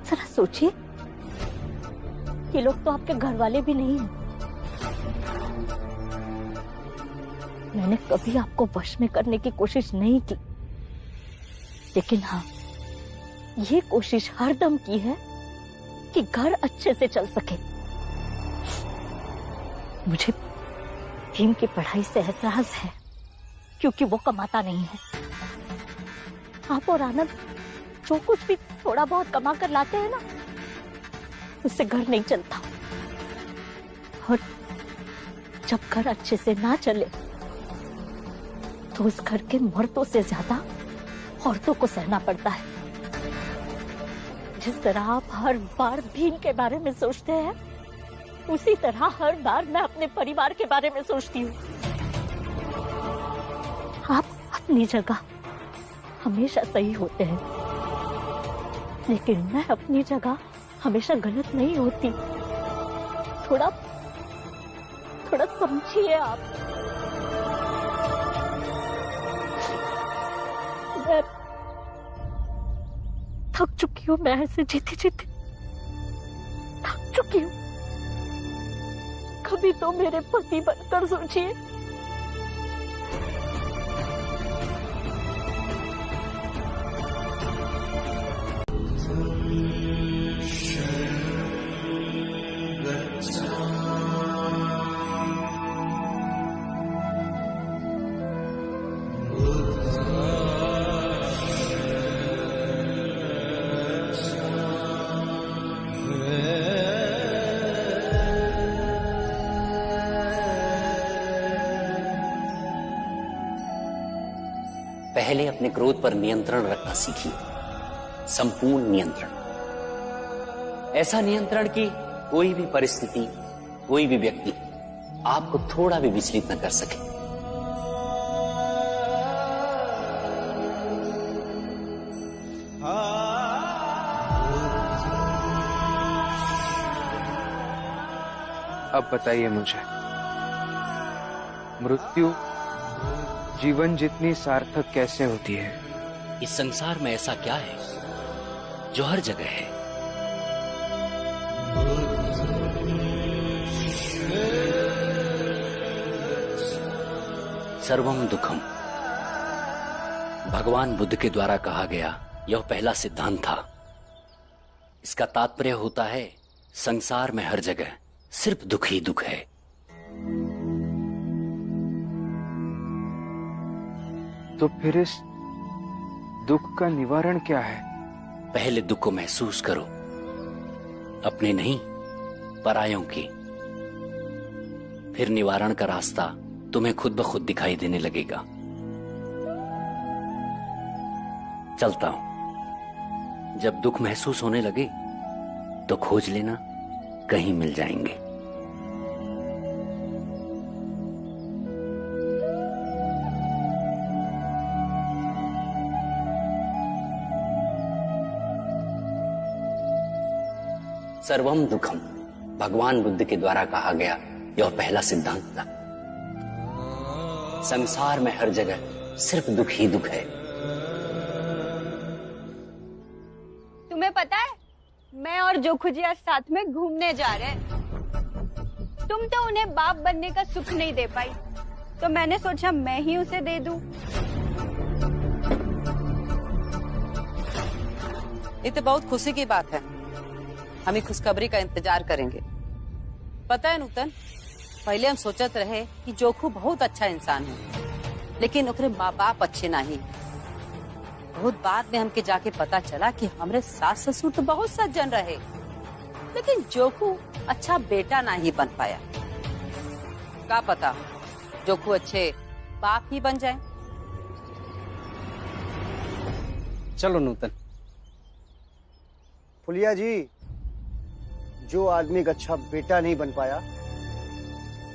[SPEAKER 17] जरा सोचिए, ये लोग तो आपके घर वाले भी नहीं हैं। मैंने कभी आपको वश में करने की कोशिश नहीं की, लेकिन हाँ, ये कोशिश हरदम की है कि घर अच्छे से चल सके। मुझे भीम की पढ़ाई से एतराज है, क्योंकि वो कमाता नहीं है। आप और आनंद जो कुछ भी थोड़ा बहुत कमा कर लाते हैं ना, उससे घर नहीं चलता। और जब घर अच्छे से ना चले, तो उस घर के मर्दों से ज्यादा औरतों को सहना पड़ता है। जिस तरह आप हर बार भीम के बारे में सोचते हैं, उसी तरह हर बार मैं अपने परिवार के बारे में सोचती हूँ। आप अपनी जगह हमेशा सही होते हैं, लेकिन मैं अपनी जगह हमेशा गलत नहीं होती। थोड़ा समझिए आप। थक चुकी हूँ मैं ऐसे जीते जीते, थक चुकी हूँ। कभी तो मेरे पति बनकर सोचिए।
[SPEAKER 8] पहले अपने क्रोध पर नियंत्रण रखना सीखिए, संपूर्ण नियंत्रण। ऐसा नियंत्रण कि कोई भी परिस्थिति, कोई भी व्यक्ति आपको थोड़ा भी विचलित न कर सके।
[SPEAKER 1] अब बताइए मुझे, मृत्यु जीवन जितनी सार्थक कैसे होती है?
[SPEAKER 8] इस संसार में ऐसा क्या है जो हर जगह है? सर्वम दुखम भगवान बुद्ध के द्वारा कहा गया यह पहला सिद्धांत था। इसका तात्पर्य होता है संसार में हर जगह सिर्फ दुख ही दुख है।
[SPEAKER 1] तो फिर इस दुख का निवारण क्या है?
[SPEAKER 8] पहले दुख को महसूस करो, अपने नहीं परायों की। फिर निवारण का रास्ता तुम्हें खुद ब खुद दिखाई देने लगेगा। चलता हूं। जब दुख महसूस होने लगे तो खोज लेना, कहीं मिल जाएंगे। सर्वम दुखम भगवान बुद्ध के द्वारा कहा गया यह पहला सिद्धांत था। संसार में हर जगह सिर्फ दुख ही दुख है।
[SPEAKER 9] तुम्हें पता है, मैं और जोखू जी आज साथ में घूमने जा रहे हैं। तुम तो उन्हें बाप बनने का सुख नहीं दे पाई, तो मैंने सोचा मैं ही उसे दे दूं।
[SPEAKER 13] ये तो बहुत खुशी की बात है। हम खुशखबरी का इंतजार करेंगे। पता है नूतन, पहले हम सोचते रहे कि जोखू बहुत अच्छा इंसान है, लेकिन उसके माँ बाप अच्छे नहीं। बहुत बाद में हमके जाके पता चला कि हमारे सास ससुर तो बहुत सज्जन रहे, लेकिन जोखू अच्छा बेटा नहीं बन पाया। क्या पता जोखू अच्छे बाप ही बन जाए।
[SPEAKER 12] चलो नूतन।
[SPEAKER 11] फुलिया जी, जो आदमी एक अच्छा बेटा नहीं बन पाया,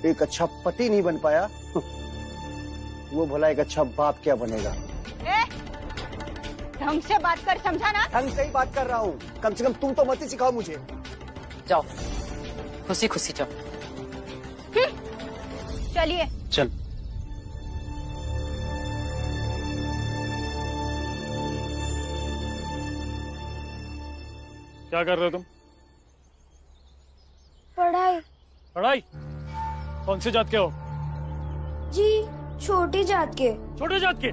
[SPEAKER 11] एक अच्छा पति नहीं बन पाया, वो भला एक अच्छा बाप क्या बनेगा?
[SPEAKER 9] ढंग से बात कर, समझा ना?
[SPEAKER 11] ढंग से ही बात कर रहा हूँ। कम से कम तुम तो मत ही सिखाओ मुझे।
[SPEAKER 13] जाओ, खुशी खुशी जाओ।
[SPEAKER 9] चलिए।
[SPEAKER 12] चल।
[SPEAKER 6] क्या कर रहे हो तुम?
[SPEAKER 5] पढ़ाई।
[SPEAKER 6] पढ़ाई? कौन सी जात के हो?
[SPEAKER 5] जी छोटी जात के।
[SPEAKER 6] छोटी जात के?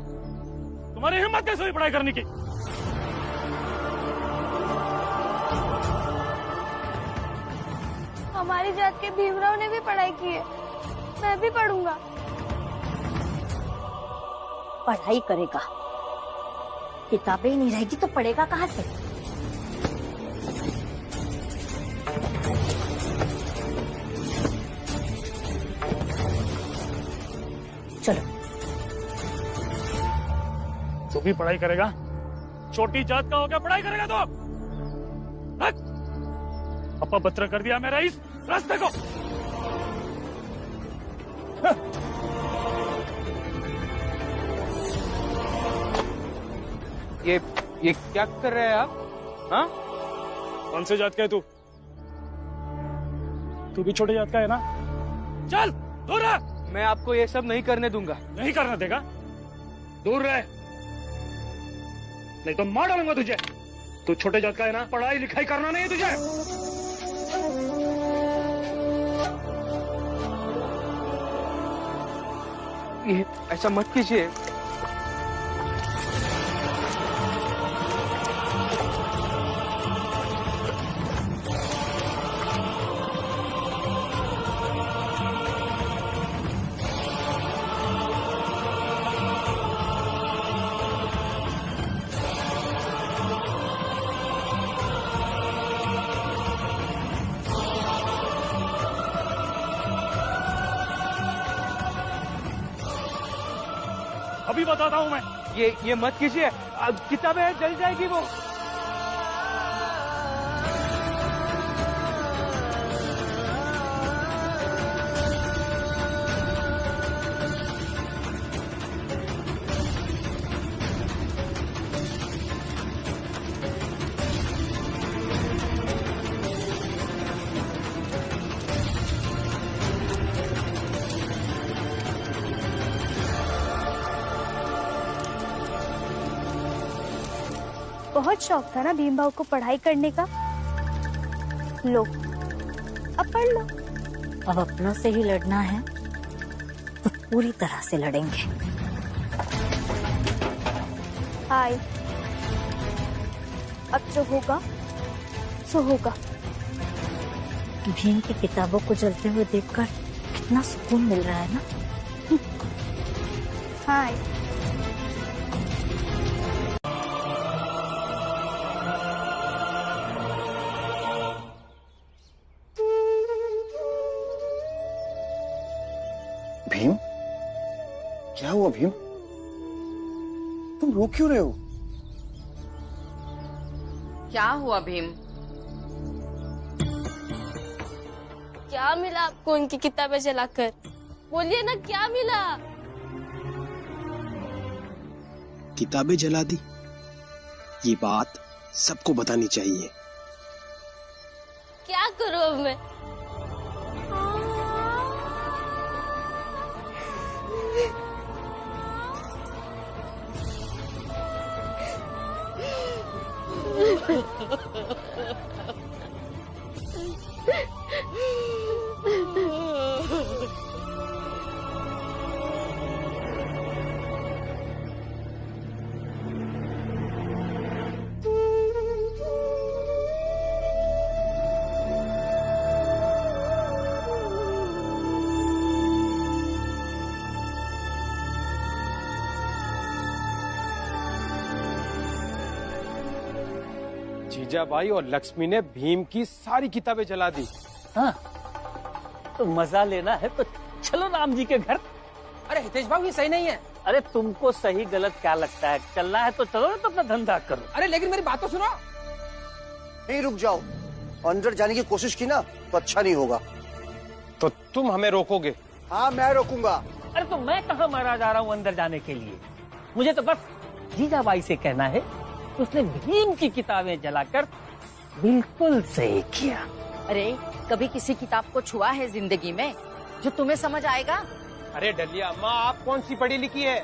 [SPEAKER 6] तुम्हारी हिम्मत कैसे हुई पढ़ाई करने की?
[SPEAKER 5] हमारी जात के भीमराव ने भी पढ़ाई की है, मैं भी पढ़ूंगा।
[SPEAKER 17] पढ़ाई करेगा, किताबें ही नहीं रहेगी तो पढ़ेगा कहाँ से? चलो।
[SPEAKER 6] तू भी पढ़ाई करेगा? छोटी जात का होकर पढ़ाई करेगा तो? अपा बत्र कर दिया मेरा इस रास्ते को।
[SPEAKER 1] ये क्या कर रहे हैं आप? हाँ?
[SPEAKER 6] कौन से जात का है तू? तू भी छोटे जात का है ना? चल दूर रह।
[SPEAKER 1] मैं आपको ये सब नहीं करने दूंगा।
[SPEAKER 6] नहीं करना देगा? दूर रह, नहीं तो मार डालूंगा तुझे।
[SPEAKER 19] तू छोटे जात का है ना, पढ़ाई लिखाई करना नहीं है तुझे।
[SPEAKER 1] ये ऐसा मत कीजिए।
[SPEAKER 19] अभी बताता हूं मैं।
[SPEAKER 1] ये मत कीजिए, किताबें जल जाएगी वो।
[SPEAKER 15] बहुत शौक था ना भीम भाव को पढ़ाई करने का। लो, अब पढ़ लो।
[SPEAKER 17] अब अपनों से ही लड़ना है तो पूरी तरह से लड़ेंगे।
[SPEAKER 15] हाय, अब जो होगा सो होगा।
[SPEAKER 17] भीम की किताबों को जलते हुए देखकर कितना सुकून मिल रहा है ना।
[SPEAKER 15] हाय।
[SPEAKER 11] भीम, क्या हुआ भीम? तुम रो क्यों रहे हो?
[SPEAKER 16] क्या हुआ भीम?
[SPEAKER 5] क्या मिला आपको उनकी किताबें जलाकर? बोलिए ना, क्या मिला?
[SPEAKER 20] किताबें जला दी, ये बात सबको बतानी चाहिए।
[SPEAKER 5] क्या करूं अब मैं?
[SPEAKER 12] जीजा भाई और लक्ष्मी ने भीम की सारी किताबें जला दी।
[SPEAKER 6] हाँ, तो मजा लेना है तो चलो राम जी के घर।
[SPEAKER 21] अरे हितेश बाबू, ये सही नहीं है।
[SPEAKER 6] अरे तुमको सही गलत क्या लगता है? चलना है तो चलो, ना तो अपना धंधा करो।
[SPEAKER 21] अरे लेकिन मेरी बात तो सुनो।
[SPEAKER 11] नहीं, रुक जाओ। अंदर जाने की कोशिश की ना तो अच्छा नहीं होगा।
[SPEAKER 12] तो तुम हमें रोकोगे?
[SPEAKER 11] हाँ, मैं रोकूंगा।
[SPEAKER 6] अरे तो मैं कहाँ मारा जा रहा हूँ अंदर जाने के लिए? मुझे तो बस जीजाबाई से कहना है, उसने भीम की किताबें जलाकर बिल्कुल सही किया।
[SPEAKER 22] अरे कभी किसी किताब को छुआ है जिंदगी में जो तुम्हें समझ आएगा?
[SPEAKER 12] अरे डलिया अम्मा, आप कौन सी पढ़ी लिखी है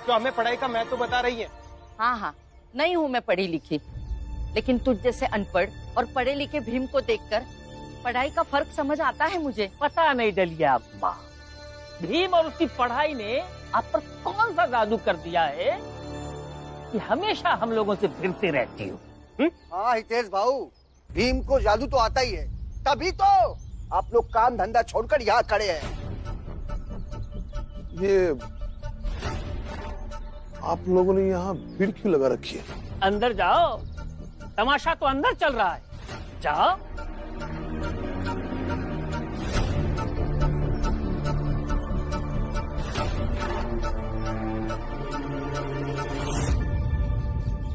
[SPEAKER 12] जो हमें पढ़ाई का महत्व बता रही है?
[SPEAKER 22] हाँ हाँ, नहीं हूँ मैं पढ़ी लिखी, लेकिन तुझ जैसे अनपढ़ और पढ़े लिखे भीम को देखकर पढ़ाई का फर्क समझ आता है मुझे।
[SPEAKER 6] पता नहीं डलिया अम्मा, भीम और उसकी पढ़ाई ने आप पर कौन सा जादू कर दिया है कि हमेशा हम लोगों से भिड़ते रहती हो।
[SPEAKER 11] हाँ हितेश भाऊ, भीम को जादू तो आता ही है, तभी तो आप लोग काम धंधा छोड़कर यहाँ खड़े हैं।
[SPEAKER 14] ये आप लोगों ने यहाँ भीड़ क्यों लगा रखी है?
[SPEAKER 6] अंदर जाओ, तमाशा तो अंदर चल रहा है, जाओ।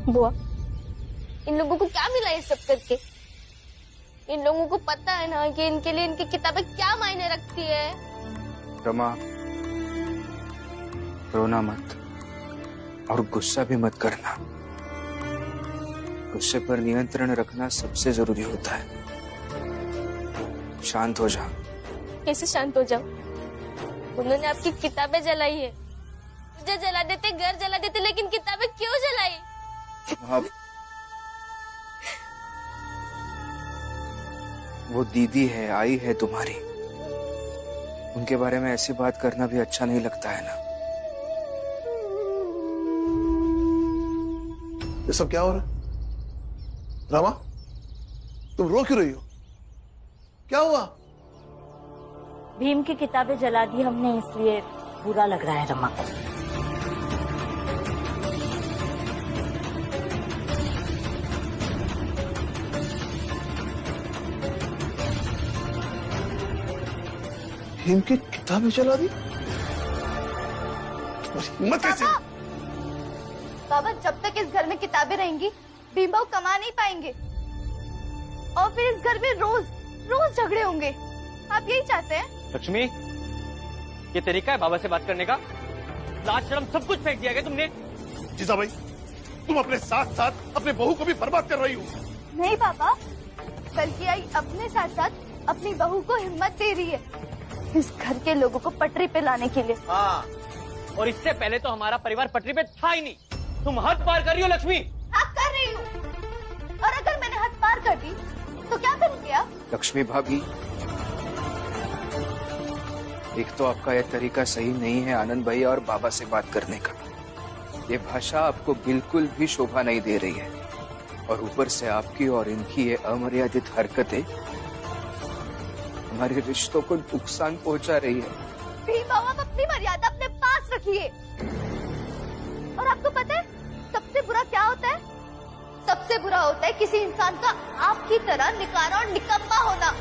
[SPEAKER 5] बुआ, इन लोगों को क्या मिला ये सब करके? इन लोगों को पता है ना कि इनके लिए इनकी किताबें क्या मायने रखती है।
[SPEAKER 1] रमा, रोना मत और गुस्सा भी मत करना। गुस्से पर नियंत्रण रखना सबसे जरूरी होता है। शांत हो जाओ।
[SPEAKER 5] कैसे शांत हो जाओ? उन्होंने आपकी किताबें जलाई है। मुझे जला देते, घर जला देते, लेकिन किताबें क्यों जलाई?
[SPEAKER 1] वो दीदी है, आई है तुम्हारी, उनके बारे में ऐसी बात करना भी अच्छा नहीं लगता है ना।
[SPEAKER 14] ये सब क्या हो रहा है? रमा, तुम रो क्यों रही हो? क्या हुआ?
[SPEAKER 17] भीम की किताबें जला दी हमने, इसलिए बुरा लग रहा है रमा को।
[SPEAKER 14] भीम की किताबें जला दी? हिम्मत कैसे?
[SPEAKER 15] बाबा, जब तक इस घर में किताबें रहेंगी भीम बाबू कमा नहीं पाएंगे और फिर इस घर में रोज रोज झगड़े होंगे। आप यही चाहते हैं?
[SPEAKER 6] लक्ष्मी, ये तरीका है बाबा से बात करने का? लाज शर्म सब कुछ फेंक दिया गया तुमने।
[SPEAKER 14] जीजा भाई, तुम अपने साथ साथ अपने बहू को भी बर्बाद कर रही हो।
[SPEAKER 15] नहीं बाबा, बल्कि आई अपने साथ साथ अपनी बहू को हिम्मत दे रही है इस घर के लोगों को पटरी पे लाने के लिए।
[SPEAKER 6] हाँ, और इससे पहले तो हमारा परिवार पटरी पे था ही नहीं। तुम हद पार कर रही हो लक्ष्मी।
[SPEAKER 15] हाँ, कर रही हूँ। और अगर मैंने हद पार कर दी तो क्या करूँगी आप?
[SPEAKER 1] लक्ष्मी भाभी, एक तो आपका यह तरीका सही नहीं है आनंद भाई और बाबा से बात करने का। ये भाषा आपको बिल्कुल भी शोभा नहीं दे रही है और ऊपर से आपकी और इनकी ये अमर्यादित हरकतें हमारे रिश्तों को नुकसान पहुंचा रही है।
[SPEAKER 15] भीम बाबू, आप अपनी मर्यादा अपने पास रखिए। और आपको पता है सबसे बुरा क्या होता है? सबसे बुरा होता है किसी इंसान का आपकी तरह निकारा और निकम्मा होना।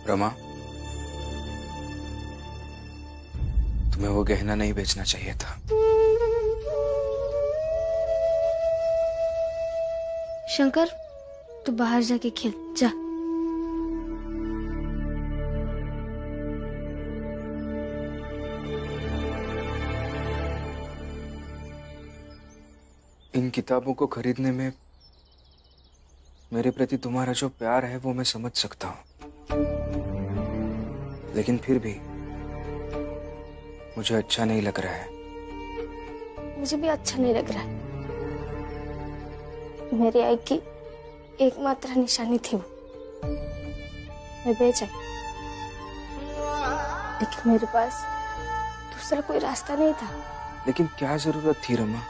[SPEAKER 1] रमा, तुम्हें वो गहना नहीं बेचना चाहिए था।
[SPEAKER 5] शंकर, तू बाहर जाके खेल जा।
[SPEAKER 1] इन किताबों को खरीदने में मेरे प्रति तुम्हारा जो प्यार है वो मैं समझ सकता हूं, लेकिन फिर भी मुझे अच्छा नहीं लग रहा है।
[SPEAKER 5] मुझे भी अच्छा नहीं लग रहा है। मेरी आई की एकमात्र निशानी थी वो। मैं बेच आई, लेकिन मेरे पास दूसरा कोई रास्ता नहीं था।
[SPEAKER 1] लेकिन क्या जरूरत थी रमा?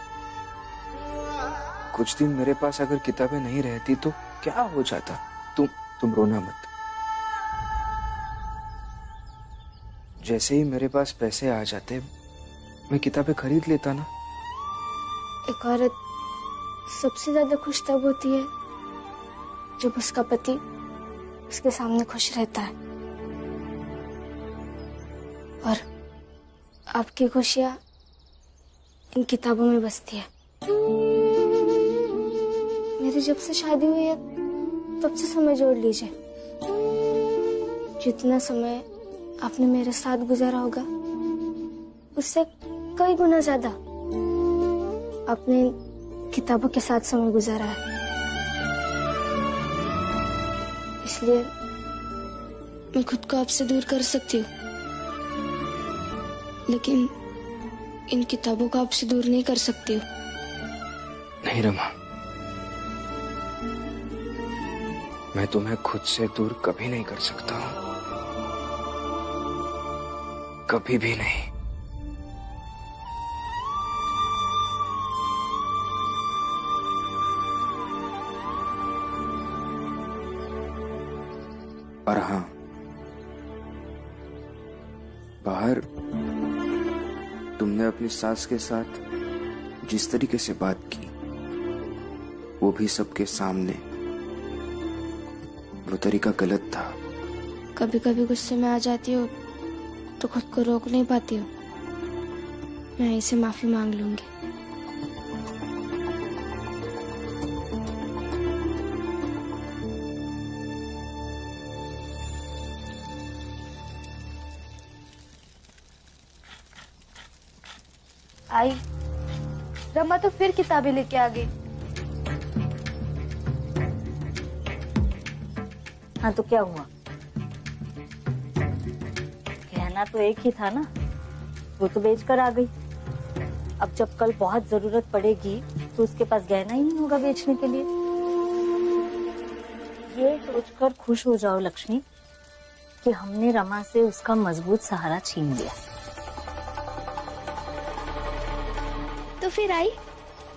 [SPEAKER 1] कुछ दिन मेरे पास अगर किताबें नहीं रहती तो क्या हो जाता? तुम रोना मत। जैसे ही मेरे पास पैसे आ जाते मैं किताबें खरीद लेता ना।
[SPEAKER 5] एक औरत सबसे ज्यादा खुश तब होती है जब उसका पति उसके सामने खुश रहता है। और आपकी खुशियां इन किताबों में बसती है। मेरी जब से शादी हुई है तब से समय जोड़ लीजिए, जितना समय आपने मेरे साथ गुजारा होगा उससे कई गुना ज्यादा आपने किताबों के साथ समय गुजारा है। इसलिए मैं खुद को आपसे दूर कर सकती हूँ, लेकिन इन किताबों को आपसे दूर नहीं कर सकती हूँ।
[SPEAKER 1] नहीं रमा, मैं तुम्हें खुद से दूर कभी नहीं कर सकता हूँ, कभी भी नहीं। और हाँ, बाहर तुमने अपनी सास के साथ जिस तरीके से बात की, वो भी सबके सामने, वो तरीका गलत था।
[SPEAKER 5] कभी कभी गुस्से में आ जाती हो तो खुद को रोक नहीं पाती हूँ। मैं इसे माफी मांग लूंगी।
[SPEAKER 15] आई, रमा तो फिर किताबें लेके आ गई।
[SPEAKER 17] हाँ तो क्या हुआ? गहना तो एक ही था ना, वो तो बेच कर आ गई। अब जब कल बहुत जरूरत पड़ेगी तो उसके पास गहना ही नहीं होगा बेचने के लिए। ये सोचकर खुश हो जाओ लक्ष्मी कि हमने रमा से उसका मजबूत सहारा छीन लिया।
[SPEAKER 15] तो फिर आई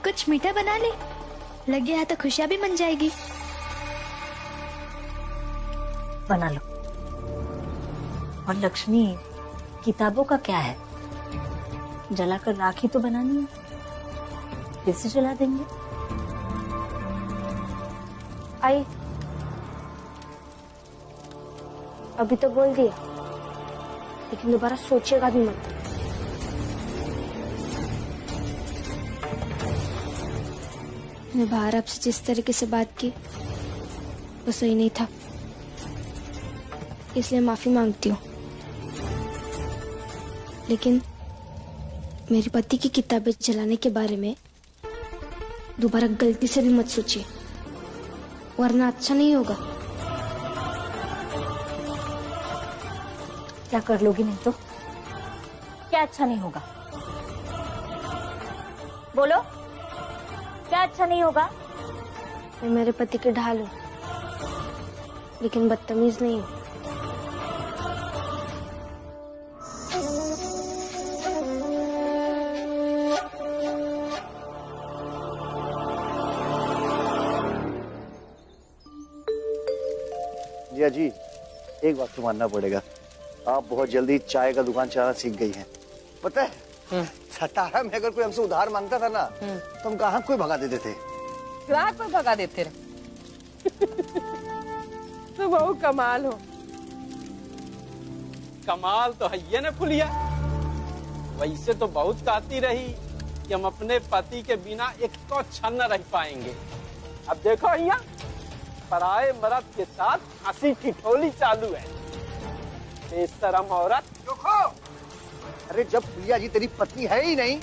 [SPEAKER 15] कुछ मीठा बना ले, लग गया है तो खुशियां भी बन जाएगी।
[SPEAKER 17] बना लो। और लक्ष्मी, किताबों का क्या है, जलाकर राखी तो बनानी है, फिर से जला देंगे।
[SPEAKER 5] आई अभी तो बोल दिया, लेकिन दोबारा सोचिएगा भी मत। मैं बाहर आपसे जिस तरीके से बात की वो सही नहीं था, इसलिए माफी मांगती हूँ। लेकिन मेरे पति की किताबें जलाने के बारे में दोबारा गलती से भी मत सोचिए, वरना अच्छा नहीं होगा।
[SPEAKER 17] क्या कर लोगी नहीं तो? क्या अच्छा नहीं होगा? बोलो, क्या अच्छा नहीं होगा?
[SPEAKER 5] मैं मेरे पति की ढाल हूँ, लेकिन बदतमीज नहीं हूँ।
[SPEAKER 11] जिया जी, एक बात तो मानना पड़ेगा, आप बहुत जल्दी चाय का दुकान चलाना सीख गई हैं। पता है, सतारा में अगर कोई हमसे उधार मांगता था ना, तो हम ग्राहक को भगा देते थे।
[SPEAKER 22] ग्राहक को भगा देते रहे। तो बहुत कमाल हो।
[SPEAKER 12] कमाल तो है ये ना फुलिया। वैसे तो बहुत कहती रही कि हम अपने पति के बिना एक तो क्षण न रह पाएंगे। अब देखो यहाँ पराये मर्द के साथ हंसी ठिठोली चालू है। बेशरम औरत।
[SPEAKER 11] देखो, अरे जब फुलिया जी तेरी पत्नी है ही नहीं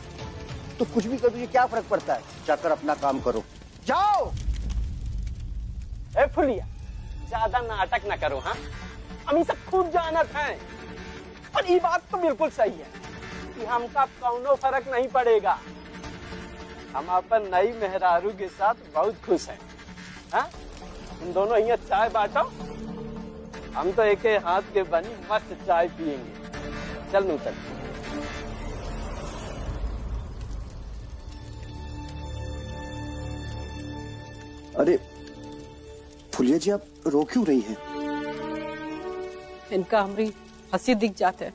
[SPEAKER 11] तो कुछ भी कर, तुझे क्या फर्क पड़ता है? जाकर अपना काम करो, जाओ।
[SPEAKER 12] ए फुलिया, ज्यादा नाटक न करो। हाँ, हम सब खूब जानत हैं, और ये बात तो बिल्कुल सही है कि हमका कौनो फर्क नहीं पड़ेगा। हम अपन नई मेहरारू के साथ बहुत खुश हैं। हाँ, तुम दोनों यहाँ चाय बांटो, हम तो एक हाथ के बनी मस्त चाय पियेंगे। चल नूतन।
[SPEAKER 11] अरे फुलिया जी, आप रो क्यों रही हैं?
[SPEAKER 22] इनका हमारी हंसी दिख जाते है,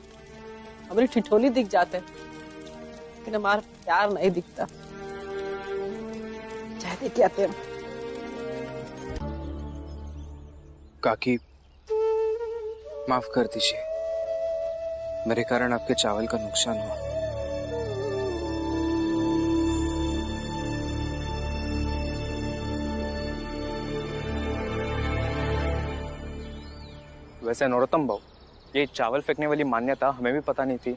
[SPEAKER 22] हमारी ठिठोली दिख जाते है, लेकिन हमारा प्यार नहीं दिखता। चाहते क्या थे हम?
[SPEAKER 1] काकी, माफ कर दीजिए, मेरे कारण आपके चावल का नुकसान हुआ।
[SPEAKER 3] वैसे नरोत्तम भाऊ, ये चावल फेंकने वाली मान्यता हमें भी पता नहीं थी।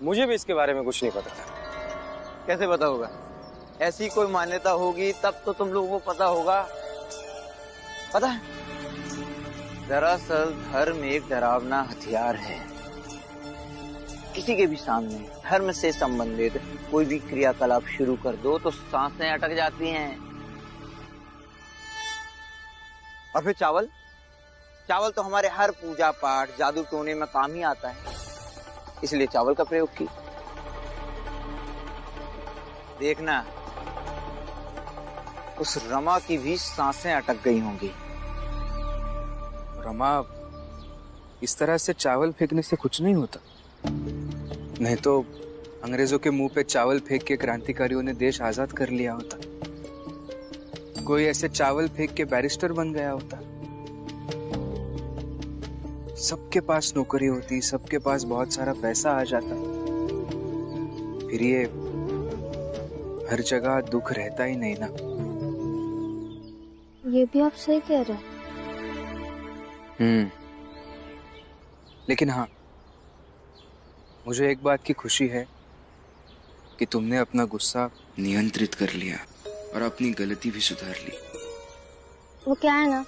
[SPEAKER 3] मुझे भी इसके बारे में कुछ नहीं पता था।
[SPEAKER 4] कैसे पता होगा? ऐसी कोई मान्यता होगी तब तो तुम लोगों को पता होगा। पता है, दरअसल धर्म एक डरावना हथियार है। किसी के भी सामने धर्म से संबंधित कोई भी क्रियाकलाप शुरू कर दो तो सांसें अटक जाती हैं। और फिर चावल चावल तो हमारे हर पूजा पाठ, जादू टोने में काम ही आता है, इसलिए चावल का प्रयोग की। देखना, उस रमा की भी सांसें अटक गई होंगी।
[SPEAKER 1] रमा, इस तरह से चावल फेंकने से कुछ नहीं होता। नहीं तो अंग्रेजों के मुंह पे चावल फेंक के क्रांतिकारियों ने देश आजाद कर लिया होता। कोई ऐसे चावल फेंक के बैरिस्टर बन गया होता। सबके पास नौकरी होती, सबके पास बहुत सारा पैसा आ जाता, फिर ये हर जगह दुख रहता ही नहीं ना।
[SPEAKER 5] ये भी आप सही कह रहे हैं।
[SPEAKER 1] लेकिन हाँ, मुझे एक बात की खुशी है कि तुमने अपना गुस्सा नियंत्रित कर लिया और अपनी गलती भी सुधार ली।
[SPEAKER 5] वो क्या है ना,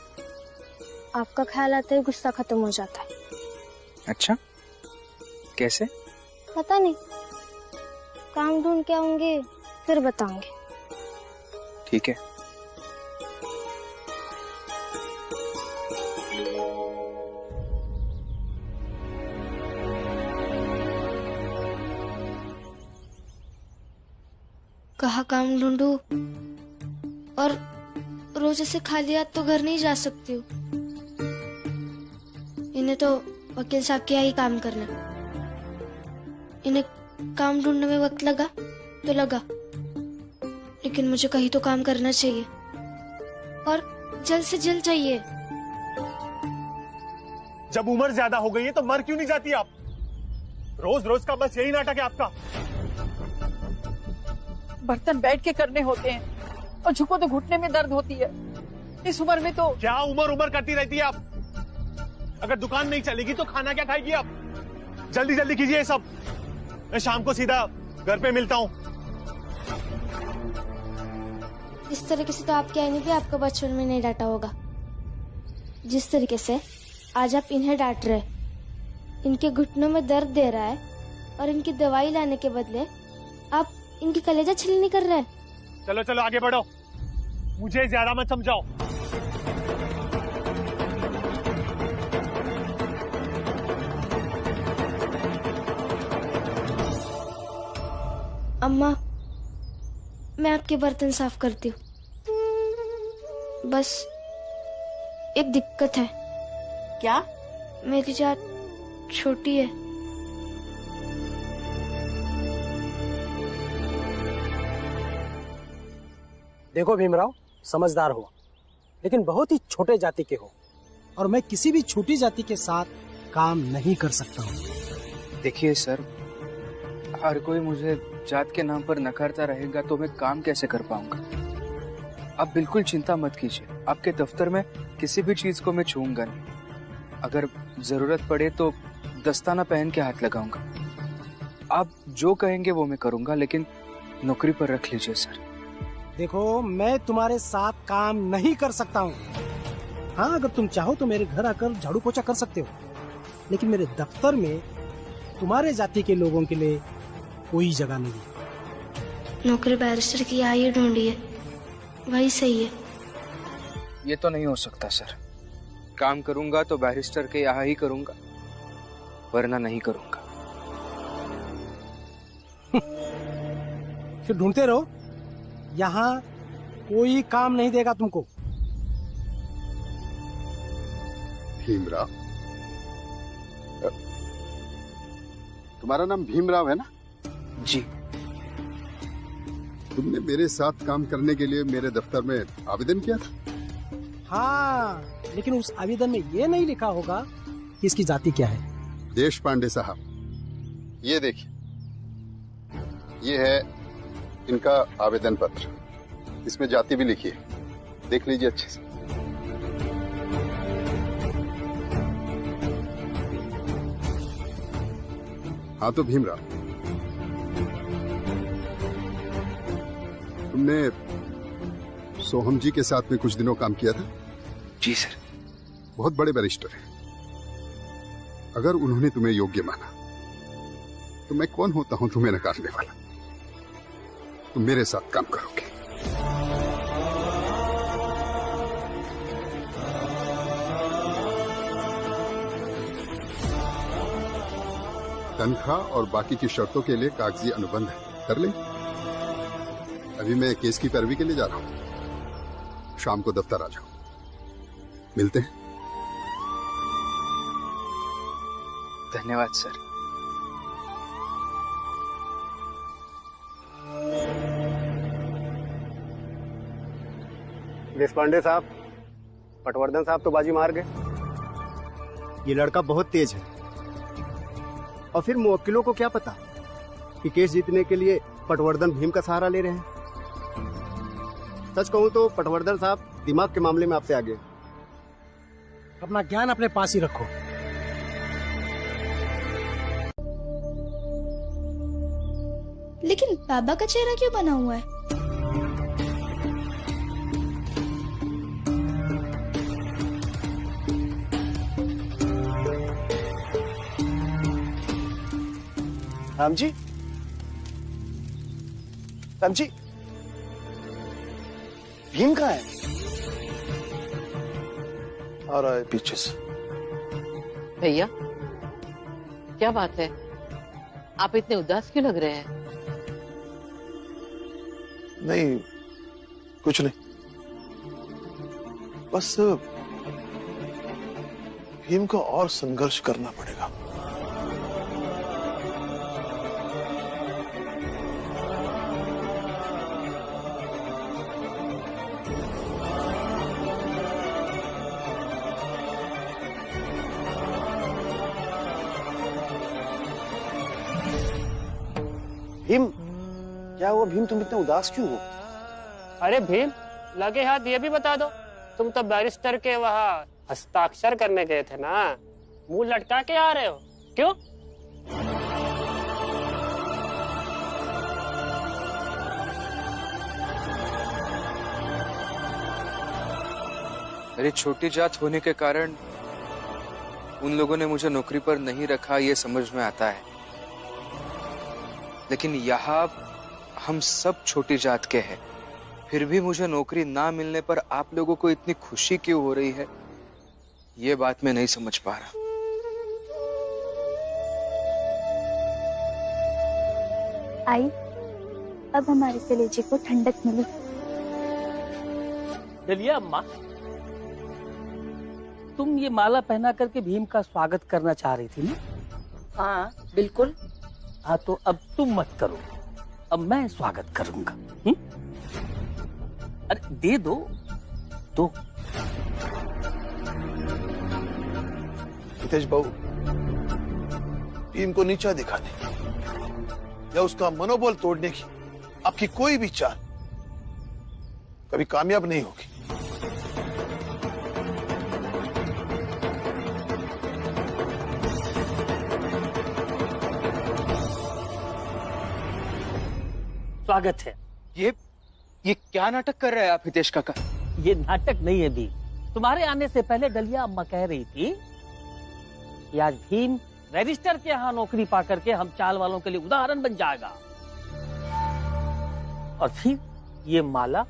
[SPEAKER 5] आपका ख्याल आता है गुस्सा खत्म हो जाता है।
[SPEAKER 1] अच्छा, कैसे?
[SPEAKER 5] पता नहीं, काम ढूंढ के आऊंगी फिर बताऊंगी।
[SPEAKER 1] ठीक है।
[SPEAKER 5] कहाँ काम ढूंढूं? और रोज ऐसे खाली हाथ तो घर नहीं जा सकती हूँ। इन्हें तो वकील साहब के यहाँ ही काम करना। इन्हें काम ढूंढने में वक्त लगा तो लगा, लेकिन मुझे कहीं तो काम करना चाहिए और जल्द से जल्द चाहिए।
[SPEAKER 19] जब उम्र ज्यादा हो गई है तो मर क्यों नहीं जाती आप? रोज रोज का बस यही नाटक है आपका।
[SPEAKER 22] बर्तन बैठ के करने होते हैं और झुको तो घुटने में दर्द होती है। इस उम्र में तो
[SPEAKER 19] क्या उम्र करती रहती है आप? अगर दुकान नहीं चलेगी तो खाना क्या खाएगी आप? जल्दी जल्दी कीजिए सब, मैं शाम को सीधा घर पे मिलता हूँ।
[SPEAKER 5] इस तरीके से तो आप क्या नहीं भी आपका बचपन में नहीं डांटा होगा। जिस तरीके से आज आप इन्हें डांट रहे, इनके घुटनों में दर्द दे रहा है और इनकी दवाई लाने के बदले आप इनकी कलेजा छीलनी कर रहे हैं।
[SPEAKER 19] चलो चलो आगे बढ़ो, मुझे ज्यादा मत समझाओ।
[SPEAKER 5] अम्मा, मैं आपके बर्तन साफ करती हूँ। बस एक दिक्कत है।
[SPEAKER 22] क्या?
[SPEAKER 5] मेरी जात छोटी है।
[SPEAKER 20] देखो भीमराव, समझदार हो, लेकिन बहुत ही छोटे जाति के हो, और मैं किसी भी छोटी जाति के साथ काम नहीं कर सकता हूँ।
[SPEAKER 1] देखिए सर, हर कोई मुझे जात के नाम पर नकारता रहेगा तो मैं काम कैसे कर पाऊंगा? आप बिल्कुल चिंता मत कीजिए, आपके दफ्तर में किसी भी चीज को मैं छूऊंगा नहीं। अगर जरूरत पड़े तो दस्ताना पहन के हाथ लगाऊंगा। आप जो कहेंगे वो मैं करूंगा, लेकिन नौकरी पर रख लीजिए सर।
[SPEAKER 20] देखो, मैं तुम्हारे साथ काम नहीं कर सकता हूँ। हाँ, अगर तुम चाहो तो मेरे घर आकर झाड़ू पोछा कर सकते हो, लेकिन मेरे दफ्तर में तुम्हारे जाति के लोगों के लिए कोई जगह नहीं।
[SPEAKER 5] नौकरी बैरिस्टर की यहाँ ही ढूंढी है, वही सही है।
[SPEAKER 1] ये तो नहीं हो सकता सर। काम करूंगा तो बैरिस्टर के यहाँ ही करूंगा, वरना नहीं करूंगा।
[SPEAKER 20] फिर ढूंढते रहो, यहाँ कोई काम नहीं देगा तुमको।
[SPEAKER 2] भीमराव, तुम्हारा नाम भीमराव है ना?
[SPEAKER 1] जी।
[SPEAKER 2] तुमने मेरे साथ काम करने के लिए मेरे दफ्तर में आवेदन किया था?
[SPEAKER 20] हाँ, लेकिन उस आवेदन में ये नहीं लिखा होगा कि इसकी जाति क्या है।
[SPEAKER 2] देश पांडे साहब, ये देखिए, ये है इनका आवेदन पत्र। इसमें जाति भी लिखी है, देख लीजिए अच्छे से। हाँ तो भीमराव, तुमने सोहम जी के साथ में कुछ दिनों काम किया था?
[SPEAKER 1] जी सर।
[SPEAKER 2] बहुत बड़े बैरिस्टर हैं। अगर उन्होंने तुम्हें योग्य माना तो मैं कौन होता हूं तुम्हें नकारने वाला? तुम मेरे साथ काम करोगे। तनख्वाह और बाकी की शर्तों के लिए कागजी अनुबंध है, कर लें। अभी मैं केस की पैरवी के लिए जा रहा हूं, शाम को दफ्तर आ जाओ, मिलते हैं।
[SPEAKER 1] धन्यवाद सर।
[SPEAKER 11] देश पांडे साहब, पटवर्धन साहब तो बाजी मार गए। ये लड़का बहुत तेज है, और फिर मुवक्किलों को क्या पता कि केस जीतने के लिए पटवर्धन भीम का सहारा ले रहे हैं। सच कहूं तो पटवर्धन साहब दिमाग के मामले में आपसे आगे।
[SPEAKER 20] अपना ज्ञान अपने पास ही रखो।
[SPEAKER 15] लेकिन बाबा का चेहरा क्यों बना हुआ है?
[SPEAKER 11] राम जी, राम जी, भीम कहाँ है?
[SPEAKER 14] आ रहा है पीछे से।
[SPEAKER 16] भैया क्या बात है, आप इतने उदास क्यों लग रहे हैं?
[SPEAKER 14] नहीं, कुछ नहीं, बस भीम को और संघर्ष करना पड़ेगा।
[SPEAKER 11] भीम, क्या हुआ भीम, तुम इतने उदास क्यों हो?
[SPEAKER 6] अरे भीम, लगे हाथ ये भी बता दो, तुम तो बैरिस्टर के वहाँ हस्ताक्षर करने गए थे ना, मुंह लटका के आ रहे हो, क्यों?
[SPEAKER 1] मेरी छोटी जात होने के कारण उन लोगों ने मुझे नौकरी पर नहीं रखा, ये समझ में आता है। लेकिन यहाँ हम सब छोटी जात के हैं, फिर भी मुझे नौकरी ना मिलने पर आप लोगों को इतनी खुशी क्यों हो रही है, ये बात मैं नहीं समझ पा रहा।
[SPEAKER 15] आई, अब हमारे कलेजे को ठंडक मिली।
[SPEAKER 6] डलिया अम्मा, तुम ये माला पहना करके भीम का स्वागत करना चाह रही थी ना?
[SPEAKER 22] हाँ बिल्कुल।
[SPEAKER 6] हाँ तो अब तुम मत करो, अब मैं स्वागत करूंगा। अरे दे दो तो।
[SPEAKER 14] हितेश बाबू, भीम को नीचा दिखाने या उसका मनोबल तोड़ने की आपकी कोई भी चाल कभी कामयाब नहीं होगी।
[SPEAKER 6] स्वागत है।
[SPEAKER 1] ये क्या नाटक कर रहे हैं आप हितेश काका?
[SPEAKER 6] ये नाटक नहीं है भीम, तुम्हारे आने से पहले डलिया अम्मा कह रही थी कि आज भीम बैरिस्टर के यहाँ नौकरी पा करके हम चाल वालों के लिए उदाहरण बन जाएगा, और फिर ये माला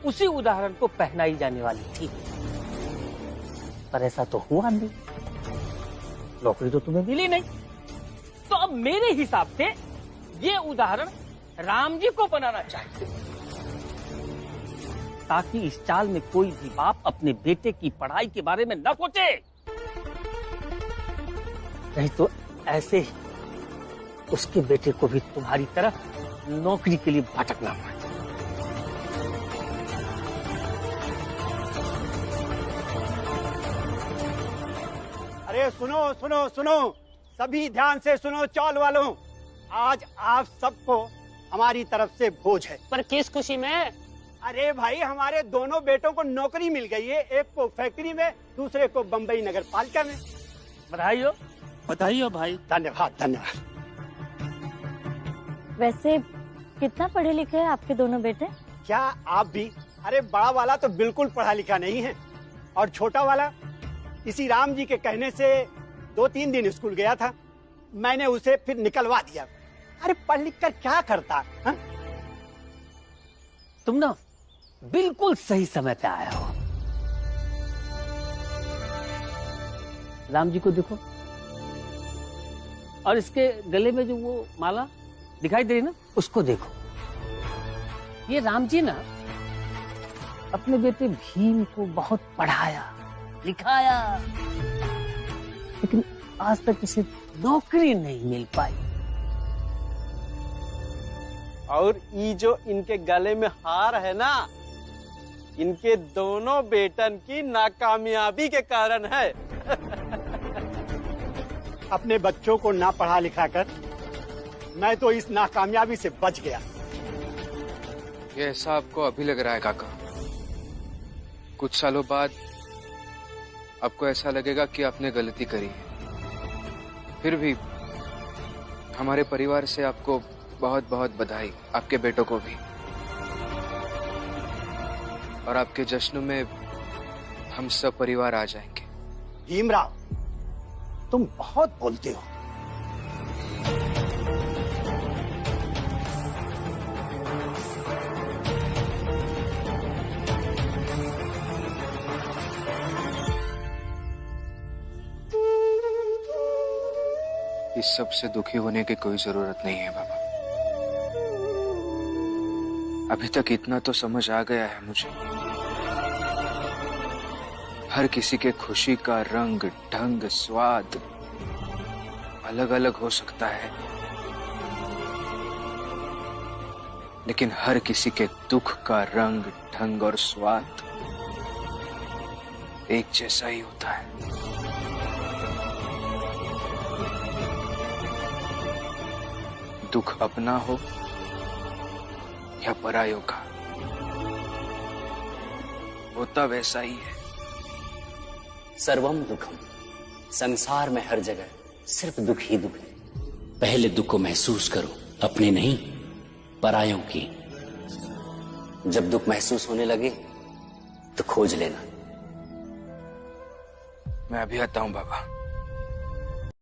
[SPEAKER 6] उसी उदाहरण को पहनाई जाने वाली थी, पर ऐसा तो हुआ नहीं, नौकरी तो तुम्हें मिली नहीं। तो अब मेरे हिसाब से ये उदाहरण राम जी को बनाना चाहिए, ताकि इस चाल में कोई भी बाप अपने बेटे की पढ़ाई के बारे में न सोचे, नहीं तो ऐसे ही उसके बेटे को भी तुम्हारी तरफ नौकरी के लिए भटकना पड़े।
[SPEAKER 12] अरे सुनो सुनो सुनो, सभी ध्यान से सुनो चाल वालों, आज आप सबको हमारी तरफ से भोज है।
[SPEAKER 6] पर किस खुशी में?
[SPEAKER 12] अरे भाई, हमारे दोनों बेटों को नौकरी मिल गई है, एक को फैक्ट्री में, दूसरे को बम्बई नगर पालिका में।
[SPEAKER 6] बधाई हो। बधाई हो भाई।
[SPEAKER 12] धन्यवाद धन्यवाद।
[SPEAKER 17] वैसे कितना पढ़े लिखे हैं आपके दोनों बेटे?
[SPEAKER 12] क्या आप भी? अरे बड़ा वाला तो बिल्कुल पढ़ा लिखा नहीं है, और छोटा वाला इसी राम जी के कहने से 2-3 दिन स्कूल गया था, मैंने उसे फिर निकलवा दिया। अरे पढ़ लिख कर क्या करता हा?
[SPEAKER 6] तुम ना बिल्कुल सही समय पे आया हो। राम जी को देखो, और इसके गले में जो वो माला दिखाई दे रही ना, उसको देखो। ये राम जी ना अपने बेटे भीम को बहुत पढ़ाया लिखाया, लेकिन आज तक उसे नौकरी नहीं मिल पाई।
[SPEAKER 12] और ये जो इनके गले में हार है ना, इनके दोनों बेटन की नाकामयाबी के कारण है। अपने बच्चों को ना पढ़ा लिखा कर मैं तो इस नाकामयाबी से बच गया।
[SPEAKER 1] ये ऐसा आपको अभी लग रहा है काका, कुछ सालों बाद आपको ऐसा लगेगा कि आपने गलती करी है। फिर भी हमारे परिवार से आपको बहुत बहुत बधाई, आपके बेटों को भी, और आपके जश्न में हम सब परिवार आ जाएंगे।
[SPEAKER 12] भीमराव, तुम बहुत बोलते हो।
[SPEAKER 1] इस सब से दुखी होने की कोई जरूरत नहीं है बाबा। अभी तक इतना तो समझ आ गया है मुझे, हर किसी के खुशी का रंग ढंग स्वाद अलग अलग हो सकता है, लेकिन हर किसी के दुख का रंग ढंग और स्वाद एक जैसा ही होता है। दुख अपना हो या परायों का, होता वैसा ही है।
[SPEAKER 8] सर्वम दुखम, संसार में हर जगह सिर्फ दुख ही दुख है। पहले दुख को महसूस करो, अपने नहीं परायों की। जब दुख महसूस होने लगे तो खोज लेना।
[SPEAKER 1] मैं अभी आता हूं बाबा।